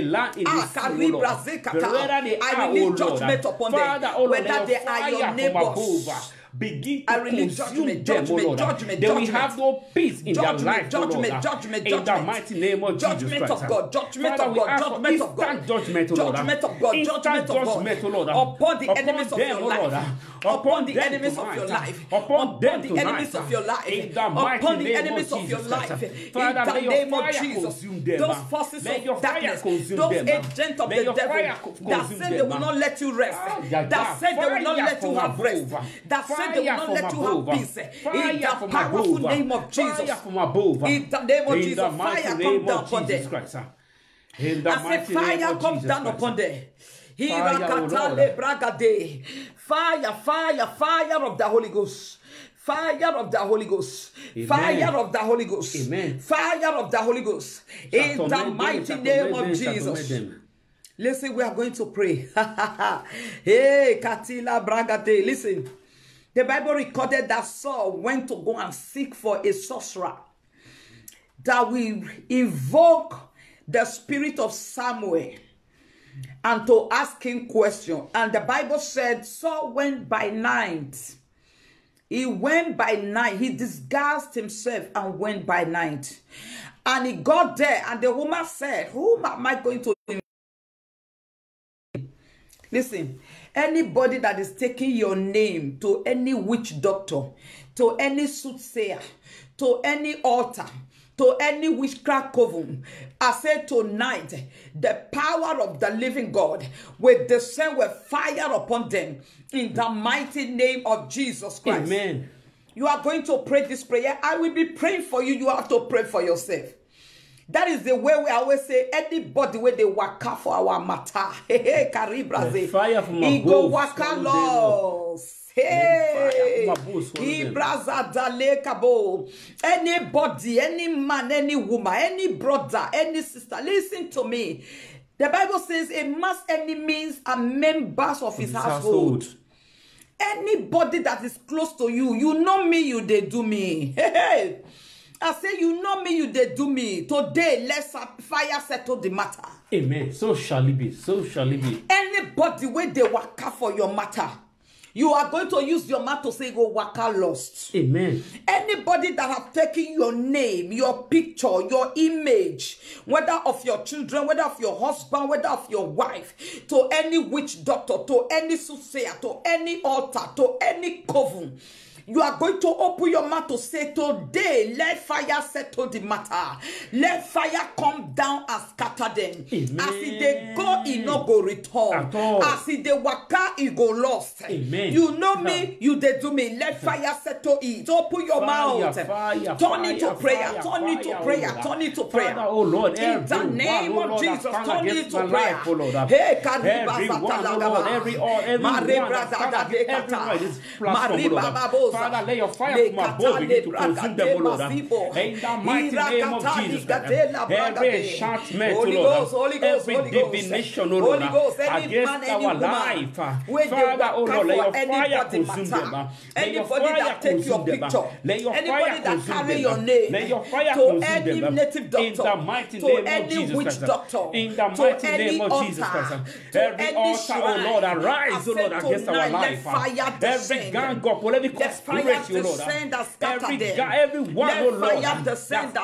I release judgment upon them. Whether they are your neighbors. Begin to consume them, O Lord. They will have no peace in their life, O Lord. In the mighty name of Jesus Christ. Judgment of God, judgment of God, judgment of God, judgment of God, judgment of God, upon the enemies of your life, upon the enemies of your life, upon the enemies of your life, upon the enemies of your life. In the name of Jesus, those forces of darkness, those agents of the devil that said they will not let you rest, that said they will not let you have rest, that said they will not let you have peace. In the powerful name of Jesus. In the name of Jesus. Fire come down upon them. I say fire comes down upon them. Fire, fire, fire of the Holy Ghost. Fire of the Holy Ghost. Fire of the Holy Ghost. Fire of the Holy Ghost. In the mighty name of Jesus. Listen, we are going to pray. Hey, Katila Bragade. Listen. The Bible recorded that Saul went to go and seek for a sorcerer that will invoke the spirit of Samuel and to ask him questions. And the Bible said Saul went by night. He went by night. He disguised himself and went by night. And he got there and the woman said, whom am I going to invoke? Listen, anybody that is taking your name to any witch doctor, to any soothsayer, to any altar, to any witchcraft coven, I say tonight, the power of the living God will descend with fire upon them in the mighty name of Jesus Christ. Amen. You are going to pray this prayer. I will be praying for you. You have to pray for yourself. That is the way we always say, anybody where they waka for our matter. Hey, Karibraze. Fire from above. Go waka loss. Hey, anybody, any man, any woman, any brother, any sister, listen to me. The Bible says a man's enemies are members of his household. Anybody that is close to you, you know me, you they do me. Hey. I say, you know me, you they do me. Today, let's fire settle the matter. Amen. So shall it be. So shall it be. Anybody where they waka for your matter, You are going to use your mouth to say, go waka lost. Amen. Anybody that have taken your name, your picture, your image, whether of your children, whether of your husband, whether of your wife, to any witch doctor, to any soothsayer, to any altar, to any coven, you are going to open your mouth to say, today, let fire settle the matter. Let fire come down and scatter them. Amen. As if they go, it no go return. As if they waka, it go lost. Amen. You know me, you they do me. Let fire settle it. Open your mouth. Turn it to prayer. Turn it to prayer. Turn it to prayer. Father, oh Lord, in the name of Jesus, turn it to prayer. Hey, Father, let your fire from above begin to consume them, O Lord. In the mighty name of Jesus, every enchantment, O Lord, every divination, O Lord, against our life, Father, O Lord, let your fire consume them. Anybody that take your picture, anybody that carry your name, let your fire to consume any them. native doctor, In the mighty to name of any Jesus witch Christ. doctor, In the to mighty any name of Jesus altar, Christ. to Every any altar, O shrine, Lord, arise, O Lord, against our life. Every gang of political conspiracy, O Lord. Everyone, oh Lord, that stand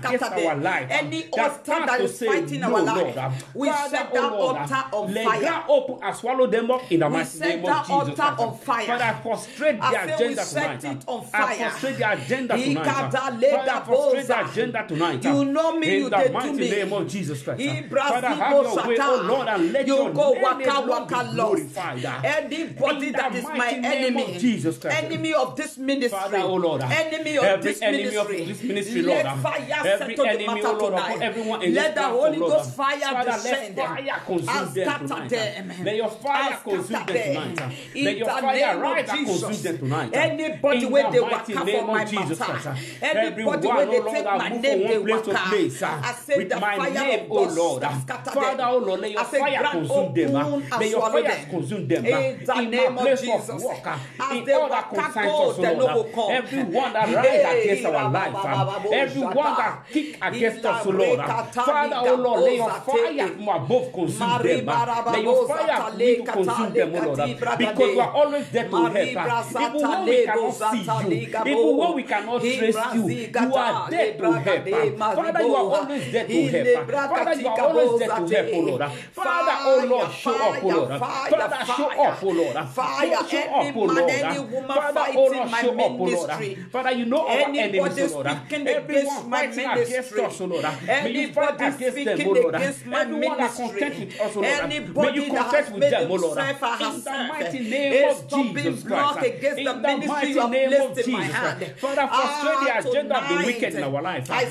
against our life, any altar that is fighting our life, we set that altar on fire. Let open and swallow them up in the mighty name of Jesus Christ. On fire. Father, I frustrate the agenda tonight. I frustrate the agenda tonight. Father, I frustrate the agenda tonight. You know me, in you the did mighty to me. name of Jesus Christ. Father, have your way, oh Lord, and let your go name alone be glorified. Anybody that is my enemy, enemy of this ministry, Father, oh Lord, enemy of this ministry, Lord, let fire settle the matter tonight. Let the Holy Ghost fire descend and scatter them. Let your fire consume them tonight. Let your fire rise and consume them tonight. Anybody where they work for my matter, anybody where they take my name, they work. I said the fire of God scatter them. Father, oh Lord, let your fire consume them. Let your fire consume them. In the name of Jesus, in all that concerns us, Lord, everyone that rise against our life, everyone that kick against us, Lord, Father, oh Lord, let your fire from above consume them. Let your fire begin to consume them, oh Lord, because you are always there to help. Even when we cannot see you, even when we cannot trace you, you are there to help. Father, you are always there to help. Father, you are always there to help, oh Lord. Father, oh Lord, show up, oh Lord. Father, show up, oh Lord. Show up, oh Lord. Father, oh Lord, show up, oh Lord. Father, you know our enemies, oh Lord. Everyone fighting against us, oh Lord. May you fight against them, oh Lord. Everyone that contend with us, oh Lord. May you contend with them, oh Lord. In the mighty name of Jesus Christ. In the mighty name of Jesus Christ. Father, frustrate the agenda of the wicked in our life. Father,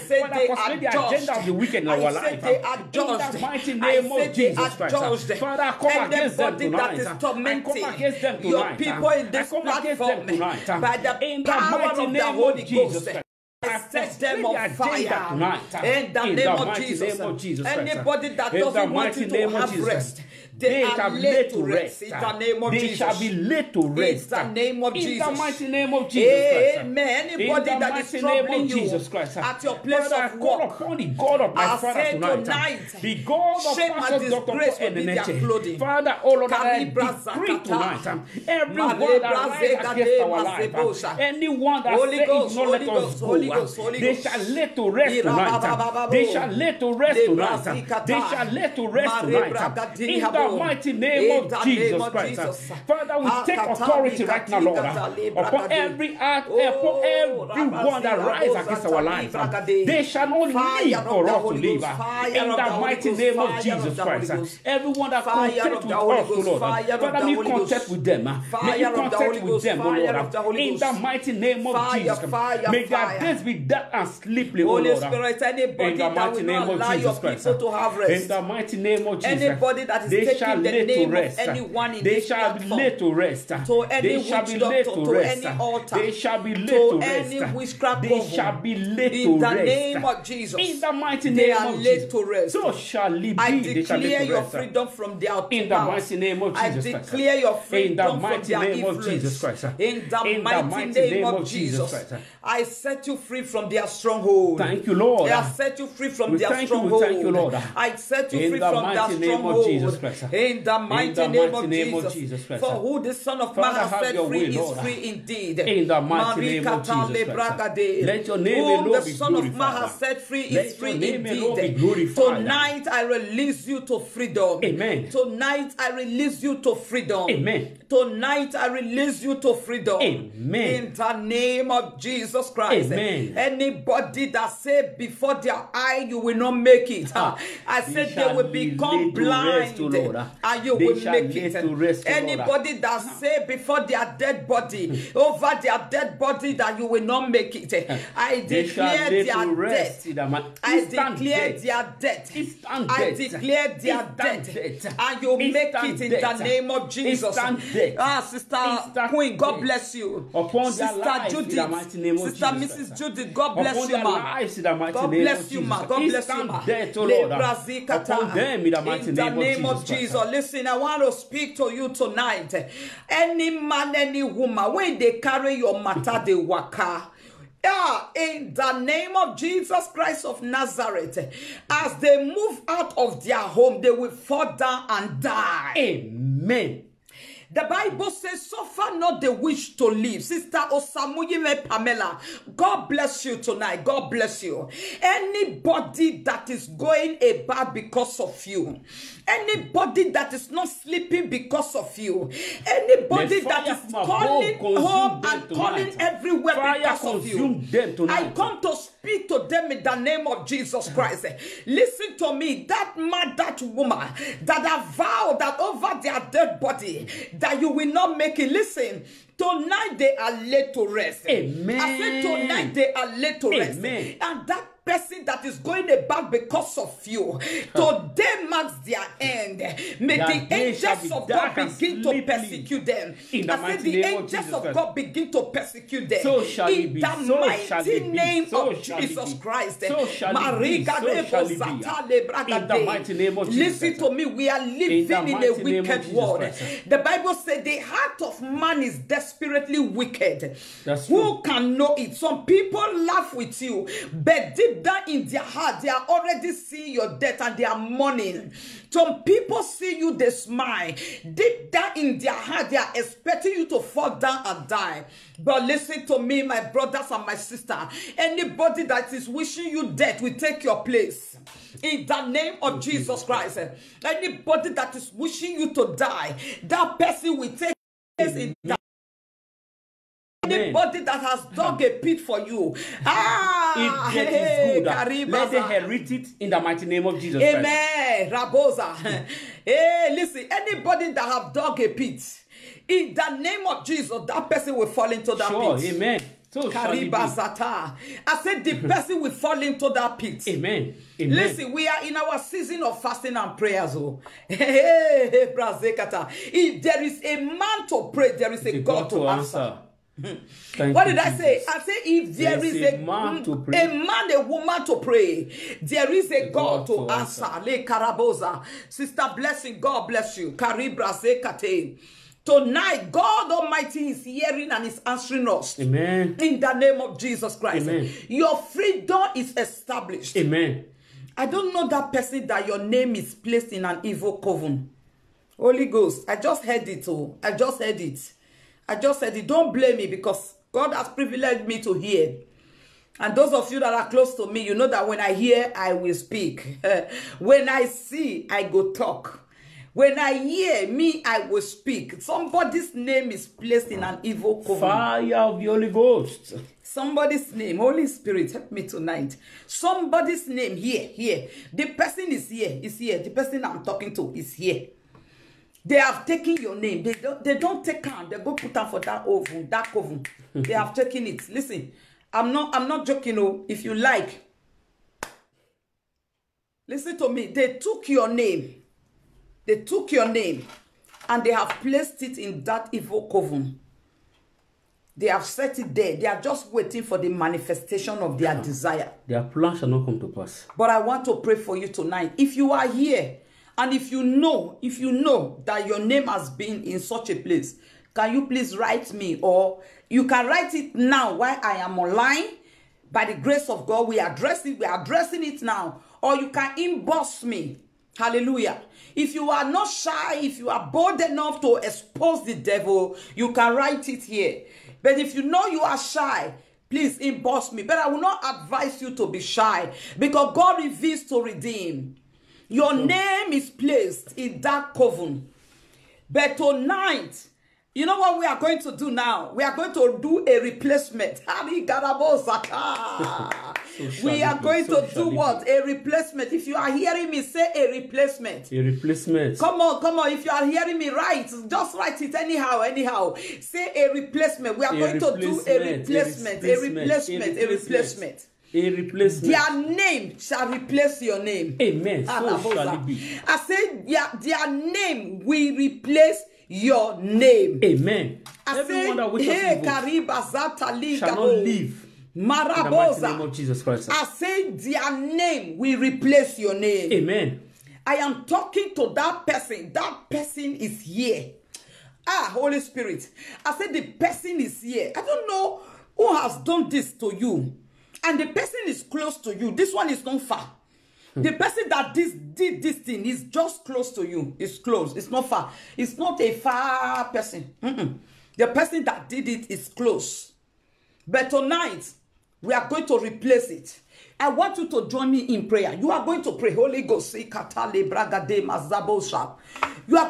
frustrate the agenda of the wicked in our life. In the mighty name of Jesus Christ. Father, I come against them tonight. I come against them tonight. Your people in this platform, by the power of the Holy Ghost, I set them on fire in the name of Jesus. Anybody that doesn't want you to have rest, they are laid to rest. In the name of Jesus. They shall be laid to rest. In the name of Jesus. In the mighty name of Jesus Christ. Amen. Anybody that is troubling you at your place Father, of I call work, upon the God of my father tonight. The God of shame and disgrace will be their clothing. Father, oh Lord, I decree tonight, everyone that rises against our life, anyone that says if not let us go, they shall lay to rest tonight. They shall lay to rest tonight. They shall lay to rest tonight. In the mighty name of Jesus Christ. Father, we take authority right now, Lord, upon every act, upon everyone that rises against our life. They shall not live for us to live. In the mighty name of Jesus Christ. Everyone that contends with us, Lord, Father, may you contend with them. May you contend with them, Lord. In the mighty name of Jesus Christ. May their days be dark and sleepy, Lord. Holy Spirit, anybody that will not allow your people to have rest. In the mighty name of Jesus. Anybody that is taking the name of anyone in this platform, they shall be laid to rest. To any witch doctor, to any altar, they shall be laid to rest. Any witchcraft they shall be laid to rest. In the name of Jesus. In the mighty name of Jesus. They are laid to rest. So shall it be. I declare your freedom from their powers. In the mighty name of Jesus Christ. I declare your freedom from their influence. Jesus Christ. In the mighty name of Jesus Christ. I set you free from their stronghold. Thank you, Lord. I set you free from their stronghold. Thank you, Lord. I set you free from their stronghold. In the mighty name of Jesus Christ. For who the Son of Man has set free is free indeed. In the mighty name of Jesus Christ. Let your name alone be glorified. Whom the Son of Man has set free is free indeed. Tonight I release you to freedom. Amen. Tonight I release you to freedom. Amen. Tonight I release you to freedom. Amen. In the name of Jesus Christ. Amen. Anybody that say before their eye you will not make it, I said they will become blind and you will make it. Anybody that say before their dead body, over their dead body that you will not make it, I declare their death. I declare their death. I declare their death. And you make it in the name of Jesus. Sister Queen, God bless you. Sister Judith, Sister Mrs. Judith, God bless you, ma. God bless you, ma. God bless you, ma. In the name of Jesus. Listen, I want to speak to you tonight. Any man, any woman, when they carry your matter, they waka. In the name of Jesus Christ of Nazareth, as they move out of their home, they will fall down and die. Amen. The Bible says, suffer not the wish to live. Sister Osamuyime Pamela, God bless you tonight. God bless you. Anybody that is going about because of you, anybody that is not sleeping because of you, anybody that is calling home and calling everywhere because of you, I come to speak to them in the name of Jesus Christ. Listen to me, that man, that woman that have vowed that over their dead body that you will not make it. Listen, tonight they are laid to rest. Amen. I said tonight they are laid to rest. Amen. And that person that is going about because of you, today marks their end. May the angels of God begin to persecute them. I said the angels of God begin to persecute them. So shall it be. In the mighty name of Jesus Christ. So shall it be. In the mighty name of Jesus. Listen to me, we are living in a wicked world. The Bible said the heart of man is desperately wicked. Who can know it? Some people laugh with you, but deep down in their heart, they are already seeing your death and they are mourning. Some people see you, they smile. Deep down in their heart, they are expecting you to fall down and die. But listen to me, my brothers and my sister. Anybody that is wishing you death will take your place. In the name of Jesus Christ. Anybody that is wishing you to die, that person will take place in that. Anybody that has dug a pit for you, if death is good, let them inherit it in the mighty name of Jesus Christ. Amen. Rabosa. Hey, listen, anybody that have dug a pit, in the name of Jesus, that person will fall into that pit. Amen. So I said the person will fall into that pit. Amen. Amen. Listen, we are in our season of fasting and prayers. If there is a man to pray, there is a God to answer. What did I say? I say if there is a man, a woman to pray, there is a God to answer. Le Karaboza. Sister Blessing, God bless you. Karibra Zekate. Tonight, God Almighty is hearing and is answering us. Amen. In the name of Jesus Christ. Amen. Your freedom is established. Amen. I don't know that person that your name is placed in an evil coven. Holy Ghost, I just heard it. I just heard it. I just said it. Don't blame me because God has privileged me to hear. And those of you that are close to me, you know that when I hear, I will speak. When I see, I go talk. When I hear, me, I will speak. Somebody's name is placed in an evil coven. Fire of the Holy Ghost. Somebody's name, Holy Spirit, help me tonight. Somebody's name here. The person is here. The person I'm talking to is here. They have taken your name. They don't take them. They go put them for that coven. They have taken it. Listen, I'm not joking. Oh, if you like, listen to me. They took your name. They took your name, and they have placed it in that evil coven. They have set it there. They are just waiting for the manifestation of their desire. Their plan shall not come to pass. But I want to pray for you tonight. If you are here, and if you know that your name has been in such a place, can you please write me? Or you can write it now while I am online. By the grace of God, we are addressing it now. Or you can inbox me. Hallelujah. If you are not shy, if you are bold enough to expose the devil, you can write it here. But if you know you are shy, please inbox me. But I will not advise you to be shy, because God reveals to redeem. Your name is placed in that coven. But tonight, you know what we are going to do now? We are going to do a replacement. We are going to do what? A replacement. If you are hearing me, say a replacement. A replacement. Come on, come on. If you are hearing me, write. Just write it anyhow, anyhow. Say a replacement. We are going to do a replacement. A replacement. A replacement. A replacement. Their name shall replace your name. Amen. So shall it be. I said their name will replace your name. Amen. I Everyone that say, wishes shall not live. Marabosa. In the mighty name of Jesus Christ. I say their name will replace your name. Amen. I am talking to that person. That person is here. Holy Spirit. I said the person is here. I don't know who has done this to you. And the person is close to you. This one is not far. The person that did this thing is just close to you. It's close. It's not far. It's not a far person. The person that did it is close. But tonight, we are going to replace it. I want you to join me in prayer. You are going to pray. Holy Ghost. You are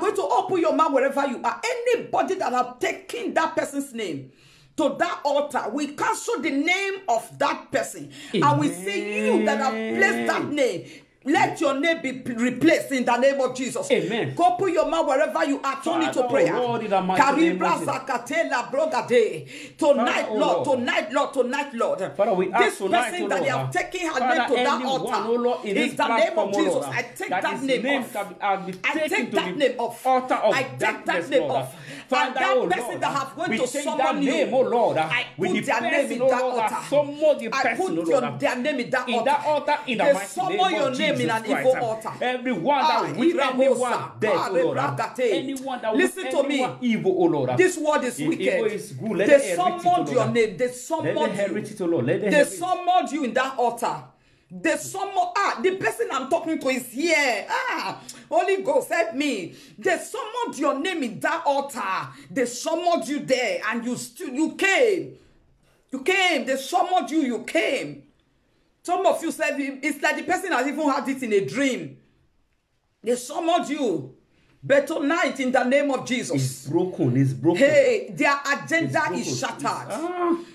going to open your mouth wherever you are. Anybody that have taken that person's name to that altar, we cancel the name of that person. Amen. And we say, you that have placed that name, let your name be replaced in the name of Jesus. Amen. Go put your mouth wherever you are. Turn it to prayer. Tonight, Lord, tonight, Lord, tonight, Lord. Father, we ask this person that they have taken her name to that altar, in the name of Jesus, I take that name off. I take that name off. I take that name off. And that person that have went to summon you, I put their name in that altar. I put their name in that altar. They summon your name in an evil altar. Everyone that with anyone dead, oh Lord. Anyone that listen to me. Evil, oh Lord. This word is wicked. They summoned your name. They summoned you. They summoned you in that altar. They summoned the person I'm talking to is here. Holy Ghost, help me. They summoned your name in that altar. They summoned you there, and you came. You came. They summoned you. You came. Some of you said it's like the person has even had it in a dream. They summoned you. But tonight, in the name of Jesus, it's broken. It's broken. Hey, their agenda is shattered.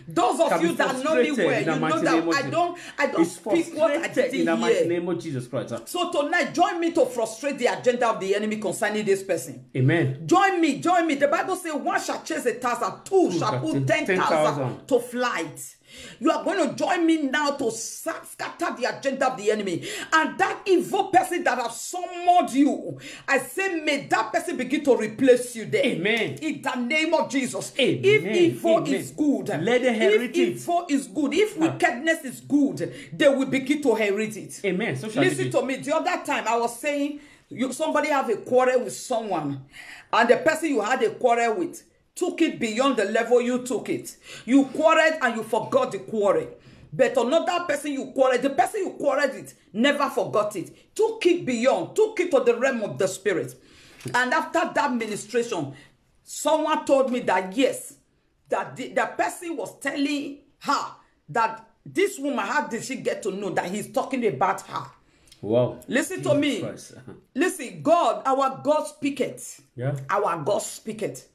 Those of you that know me well, you know that I don't speak what I did in the mighty name of Jesus Christ. So tonight, join me to frustrate the agenda of the enemy concerning this person. Amen. Join me. The Bible says, one shall chase 1,000, two shall put 10,000 to flight. You are going to join me now to scatter the agenda of the enemy. And that evil person that has summoned you, I say, may that person begin to replace you there. Amen. In the name of Jesus. Amen. If evil is good, let them inherit it. If evil is good, if wickedness is good, they will begin to inherit it. Amen. So shall listen to me. The other time I was saying, somebody have a quarrel with someone, and the person you had a quarrel with took it beyond the level you took it. You quarreled and you forgot the quarrel. But another person you quarreled, the person you quarreled with never forgot it. Took it beyond, took it to the realm of the spirit. And after that ministration, someone told me that yes, that the person was telling her that this woman, how did she get to know that he's talking about her? Wow. Listen to me. Listen, God, our God speaketh. Yeah. Our God speaketh.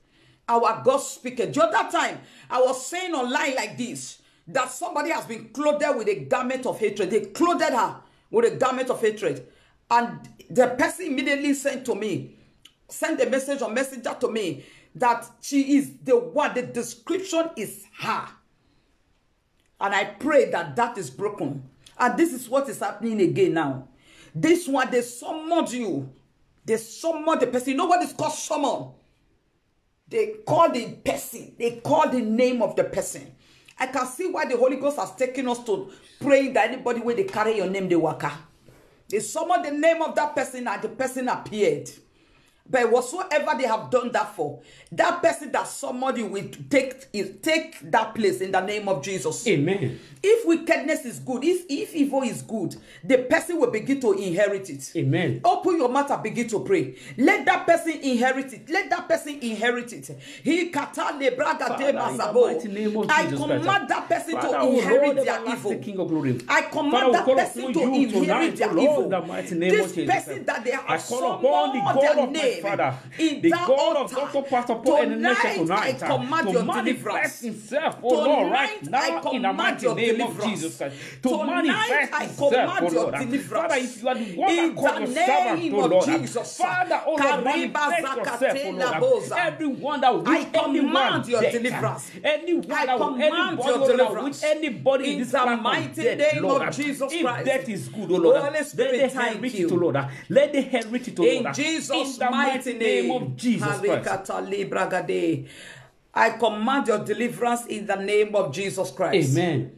Our God speaketh. The other time, I was saying online like this, that somebody has been clothed with a garment of hatred. They clothed her with a garment of hatred. And the person immediately sent a message or messenger to me that she is the one, the description is her. And I pray that that is broken. And this is what is happening again now. This one, they summoned you. They summoned the person. You know what is called summon? They call the person. They call the name of the person. I can see why the Holy Ghost has taken us to praying that anybody where they carry your name, they waka. They summoned the name of that person and the person appeared. But whatsoever they have done that for, that person that somebody will take that place in the name of Jesus. Amen. If wickedness is good, if evil is good, the person will begin to inherit it. Amen. Open your mouth and begin to pray. Let that person inherit it. Let that person inherit it. I command that person to inherit their evil. I command that person to inherit their evil. This person that they have summoned their name in that altar. Tonight I command your deliverance. Tonight I command your deliverance. Tonight I command your deliverance. If you are the one that called your servant, Lord, Father, oh Lord, manifest yourself, Lord. Everyone that will command your deliverance. Anyone that will anybody in this mighty name of Jesus Christ. If that is good, oh Lord, let the inherit it, Lord. Let the inherit it, Lord. In Jesus' mighty name of Jesus Christ. I command your deliverance in the name of Jesus Christ. Amen.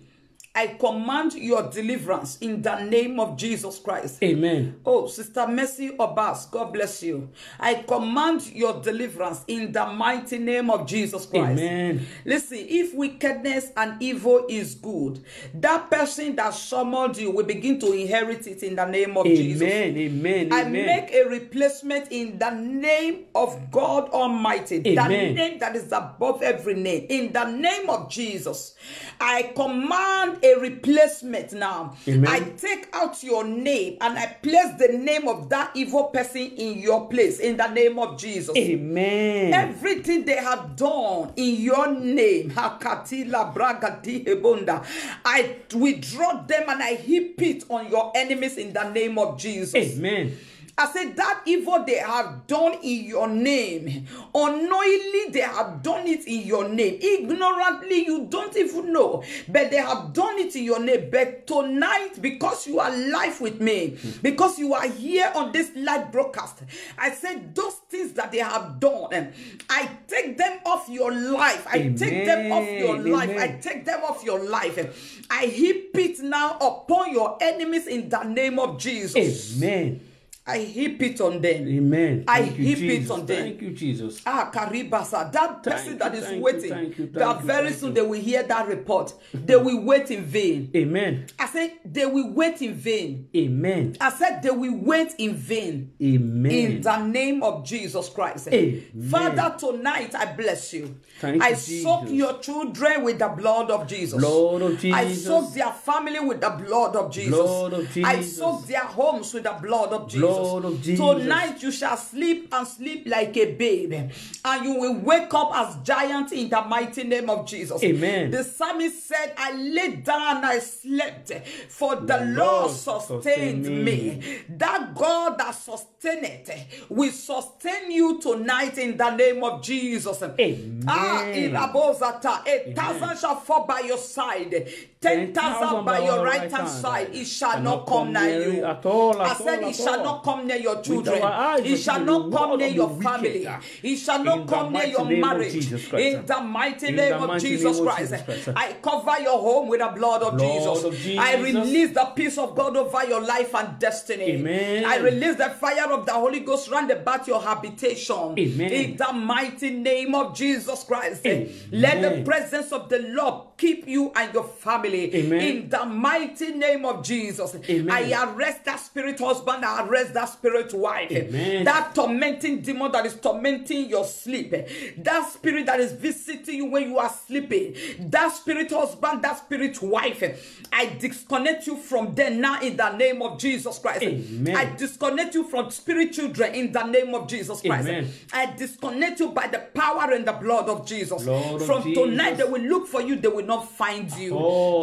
I command your deliverance in the name of Jesus Christ. Amen. Oh, Sister Mercy Obas, God bless you. I command your deliverance in the mighty name of Jesus Christ. Amen. Listen, if wickedness and evil is good, that person that summoned you will begin to inherit it in the name of Jesus. Amen. I make a replacement in the name of God Almighty. Amen. The name that is above every name. In the name of Jesus, I command a replacement now. Amen. I take out your name and I place the name of that evil person in your place in the name of Jesus. Amen. Everything they have done in your name, Hakatila Bragati Hebonda, I withdraw them and I heap it on your enemies in the name of Jesus. Amen. I said that evil they have done in your name, unknowingly they have done it in your name, ignorantly you don't even know, but they have done it in your name. But tonight, because you are live with me, because you are here on this live broadcast, I said those things that they have done, I take them off your life. I take them off your life. I take them off your life. I heap it now upon your enemies in the name of Jesus. Amen. I heap it on them. Amen. I heap it on them. Thank you, Jesus. Karibasa, that person that is waiting, that very soon they will hear that report. They will wait in vain. Amen. I said they will wait in vain. Amen. I said they will wait in vain. Amen. In the name of Jesus Christ. Amen. Father, tonight I bless you. I soak your children with the blood of Jesus. Blood of Jesus. I soak their family with the blood of Jesus. Blood of Jesus. I soak their homes with the blood of Jesus. Blood of Jesus. Tonight you shall sleep and sleep like a babe, and you will wake up as giants in the mighty name of Jesus. Amen. The psalmist said, I lay down and I slept, for the Lord sustained me. That God that sustained will sustain you tonight in the name of Jesus. Amen. 1,000 shall fall by your side, 10,000 by your right hand side. It shall not come near you. I said it shall not come near your children. It shall not come near your family. It shall not come near your marriage. In the mighty name of Jesus Christ. I cover your home with the blood of Jesus. I release the peace of God over your life and destiny. Amen. I release the fire of the Holy Ghost round about your habitation. Amen. In the mighty name of Jesus Christ. Amen. Let the presence of the Lord keep you and your family. Amen. In the mighty name of Jesus. Amen. I arrest that spirit husband. I arrest that spirit wife. Amen. That tormenting demon that is tormenting your sleep. That spirit that is visiting you when you are sleeping. That spirit husband, that spirit wife. I disconnect you from them now in the name of Jesus Christ. Amen. I disconnect you from spirit children in the name of Jesus Christ. Amen. I disconnect you by the power and the blood of Jesus. Lord from of Jesus. Tonight they will look for you, they will not find you.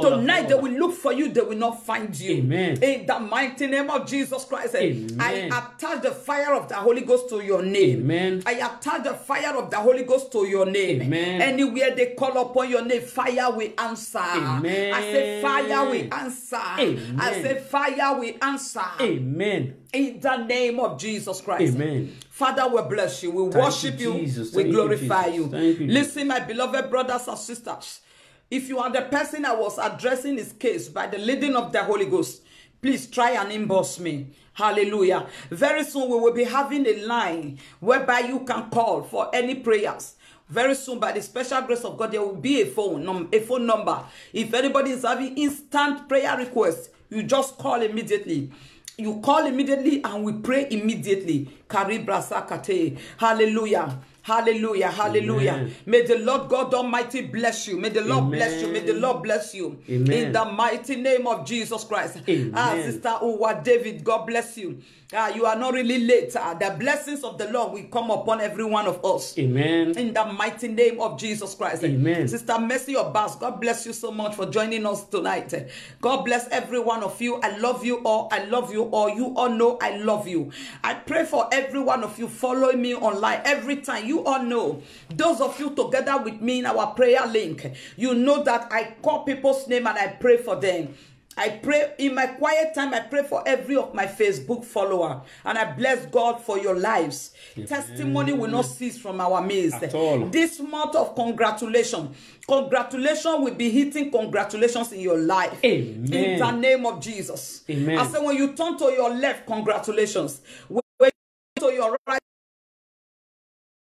Tonight they will look for you, they will not find you. Amen. In the mighty name of Jesus Christ. Amen. I attach the fire of the Holy Ghost to your name. Amen. I attach the fire of the Holy Ghost to your name. Amen. Anywhere they call upon your name, fire will answer. Amen. I say fire will answer. Amen. I say fire will answer. Amen. In the name of Jesus Christ. Amen. Father, we bless you. We worship you. We glorify you. Listen, my beloved brothers and sisters. If you are the person I was addressing his case by the leading of the Holy Ghost, please try and inbox me. Hallelujah. Very soon we will be having a line whereby you can call for any prayers. Very soon, by the special grace of God, there will be a phone number. If anybody is having instant prayer requests, you just call immediately. You call immediately and we pray immediately. Karibra sakate. Hallelujah. Hallelujah, hallelujah. Amen. May the Lord God Almighty bless you. May the Lord Amen. Bless you. May the Lord bless you. Amen. In the mighty name of Jesus Christ. Sister Uwa David, God bless you. You are not really late. The blessings of the Lord will come upon every one of us. Amen. In the mighty name of Jesus Christ. Amen. Sister Mercy Obas, God bless you so much for joining us tonight. God bless every one of you. I love you all. I love you all. You all know I love you. I pray for every one of you following me online every time. You all know. Those of you together with me in our prayer link, you know that I call people's name and I pray for them. I pray in my quiet time. I pray for every of my Facebook follower, and I bless God for your lives. Testimony will not cease from our midst. At all. This month of congratulations will be hitting congratulations in your life. Amen. In the name of Jesus. Amen. I say when you turn to your left, congratulations. When you turn to your right,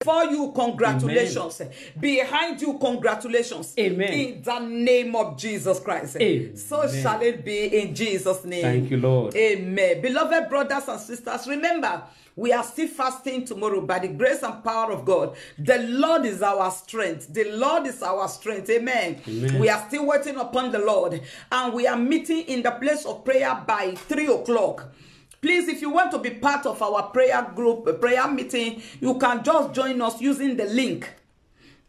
for you, congratulations. Amen. Behind you, congratulations. Amen. In the name of Jesus Christ. Amen. So shall it be in Jesus' name. Thank you, Lord. Amen. Beloved brothers and sisters, remember, we are still fasting tomorrow by the grace and power of God. The Lord is our strength. The Lord is our strength. Amen. Amen. We are still waiting upon the Lord. And we are meeting in the place of prayer by 3 o'clock. Please, if you want to be part of our prayer group, prayer meeting, you can just join us using the link.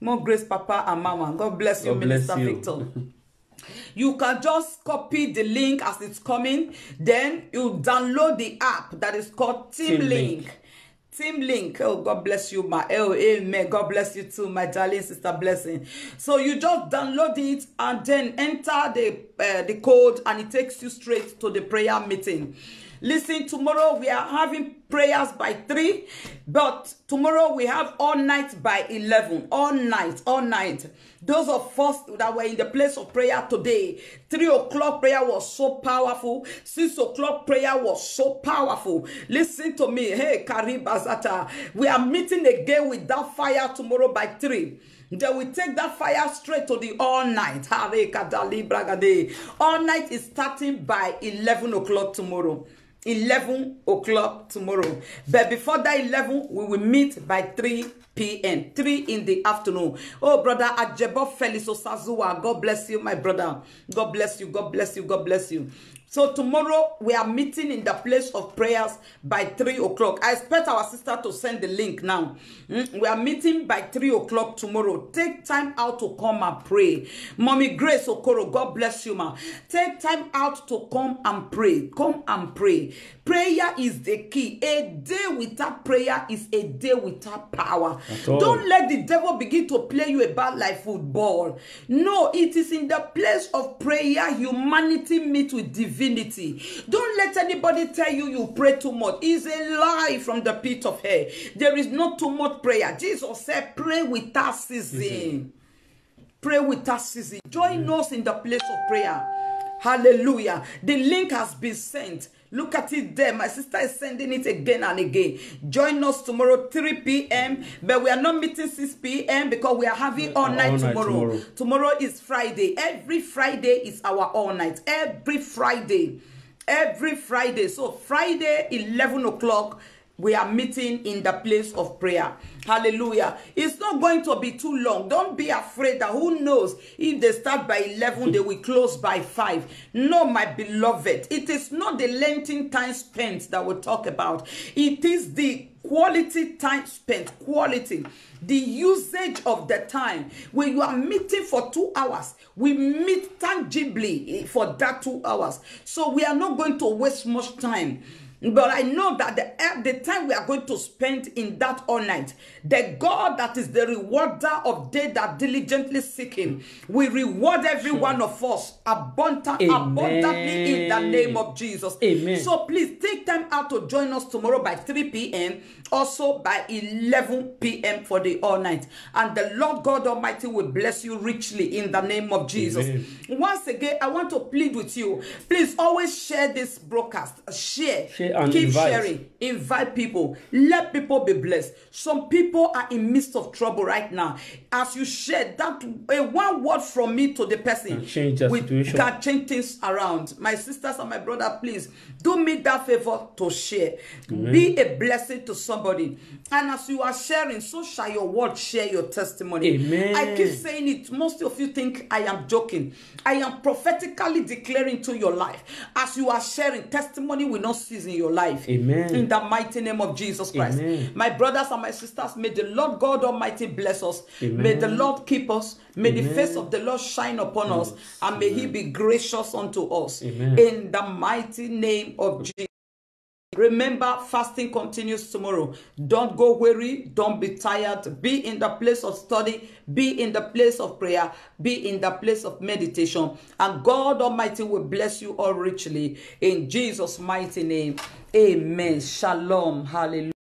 More grace, Papa and Mama. God bless you, Minister Victor. You can just copy the link as it's coming. Then you download the app that is called TeamLink. TeamLink. Oh, God bless you, my. Oh, amen. God bless you too, my darling sister Blessing. So you just download it and then enter the code, and it takes you straight to the prayer meeting. Listen, tomorrow we are having prayers by 3, but tomorrow we have all night by 11. All night. Those of us that were in the place of prayer today, 3 o'clock prayer was so powerful. 6 o'clock prayer was so powerful. Listen to me. Hey, Karibazata. We are meeting again with that fire tomorrow by 3. Then we take that fire straight to the all night. All night is starting by 11 o'clock tomorrow. 11 o'clock tomorrow. But before that 11, we will meet by 3 p.m. 3 in the afternoon. Oh, brother Ajebo Felix Osazua, God bless you, my brother. God bless you. God bless you. God bless you. So tomorrow we are meeting in the place of prayers by 3 o'clock. I expect our sister to send the link now. We are meeting by 3 o'clock tomorrow. Take time out to come and pray. Mommy Grace Okoro, God bless you, ma. Take time out to come and pray. Come and pray. Prayer is the key. A day without prayer is a day without power. Don't let the devil begin to play you about like football. No, it is in the place of prayer humanity meets with divinity. Don't let anybody tell you you pray too much. It's a lie from the pit of hell. There is not too much prayer. Jesus said, pray without ceasing. Pray without ceasing. Join us in the place of prayer. Hallelujah. The link has been sent. Look at it there. My sister is sending it again and again. Join us tomorrow 3 p.m. But we are not meeting 6 p.m. because we are having all night tomorrow. Tomorrow is Friday. Every Friday is our all night. Every Friday. Every Friday. So Friday 11 o'clock. We are meeting in the place of prayer. Hallelujah. It's not going to be too long. Don't be afraid that who knows if they start by 11, they will close by 5. No, my beloved. It is not the lengthening time spent that we'll talk about. It is the quality time spent. Quality. The usage of the time. When you are meeting for 2 hours, we meet tangibly for that 2 hours. So we are not going to waste much time. But I know that the time we are going to spend in that all night, the God that is the rewarder of they that diligently seek him will reward every one of us abundantly in the name of Jesus. Amen. So please take time out to join us tomorrow by 3 p.m. Also by 11 p.m. for the all night. And the Lord God Almighty will bless you richly in the name of Jesus. Amen. Once again, I want to plead with you. Please always share this broadcast. Share and keep invite. sharing. Invite people. Let people be blessed. Some people are in midst of trouble right now. As you share that, one word from me to the person can change the situation. Can change things around. My sisters and my brother, please do me that favor to share. Amen. Be a blessing to somebody. And as you are sharing, so shall your word share your testimony. Amen. I keep saying it. Most of you think I am joking. I am prophetically declaring to your life. As you are sharing, testimony will not cease in your life. Amen. In the mighty name of Jesus Christ. Amen. My brothers and my sisters, may the Lord God Almighty bless us. Amen. May the Lord keep us. May Amen. The face of the Lord shine upon us. And may He be gracious unto us. Amen. In the mighty name of Jesus. Remember, fasting continues tomorrow. Don't go weary. Don't be tired. Be in the place of study. Be in the place of prayer. Be in the place of meditation. And God Almighty will bless you all richly. In Jesus' mighty name. Amen. Shalom. Hallelujah.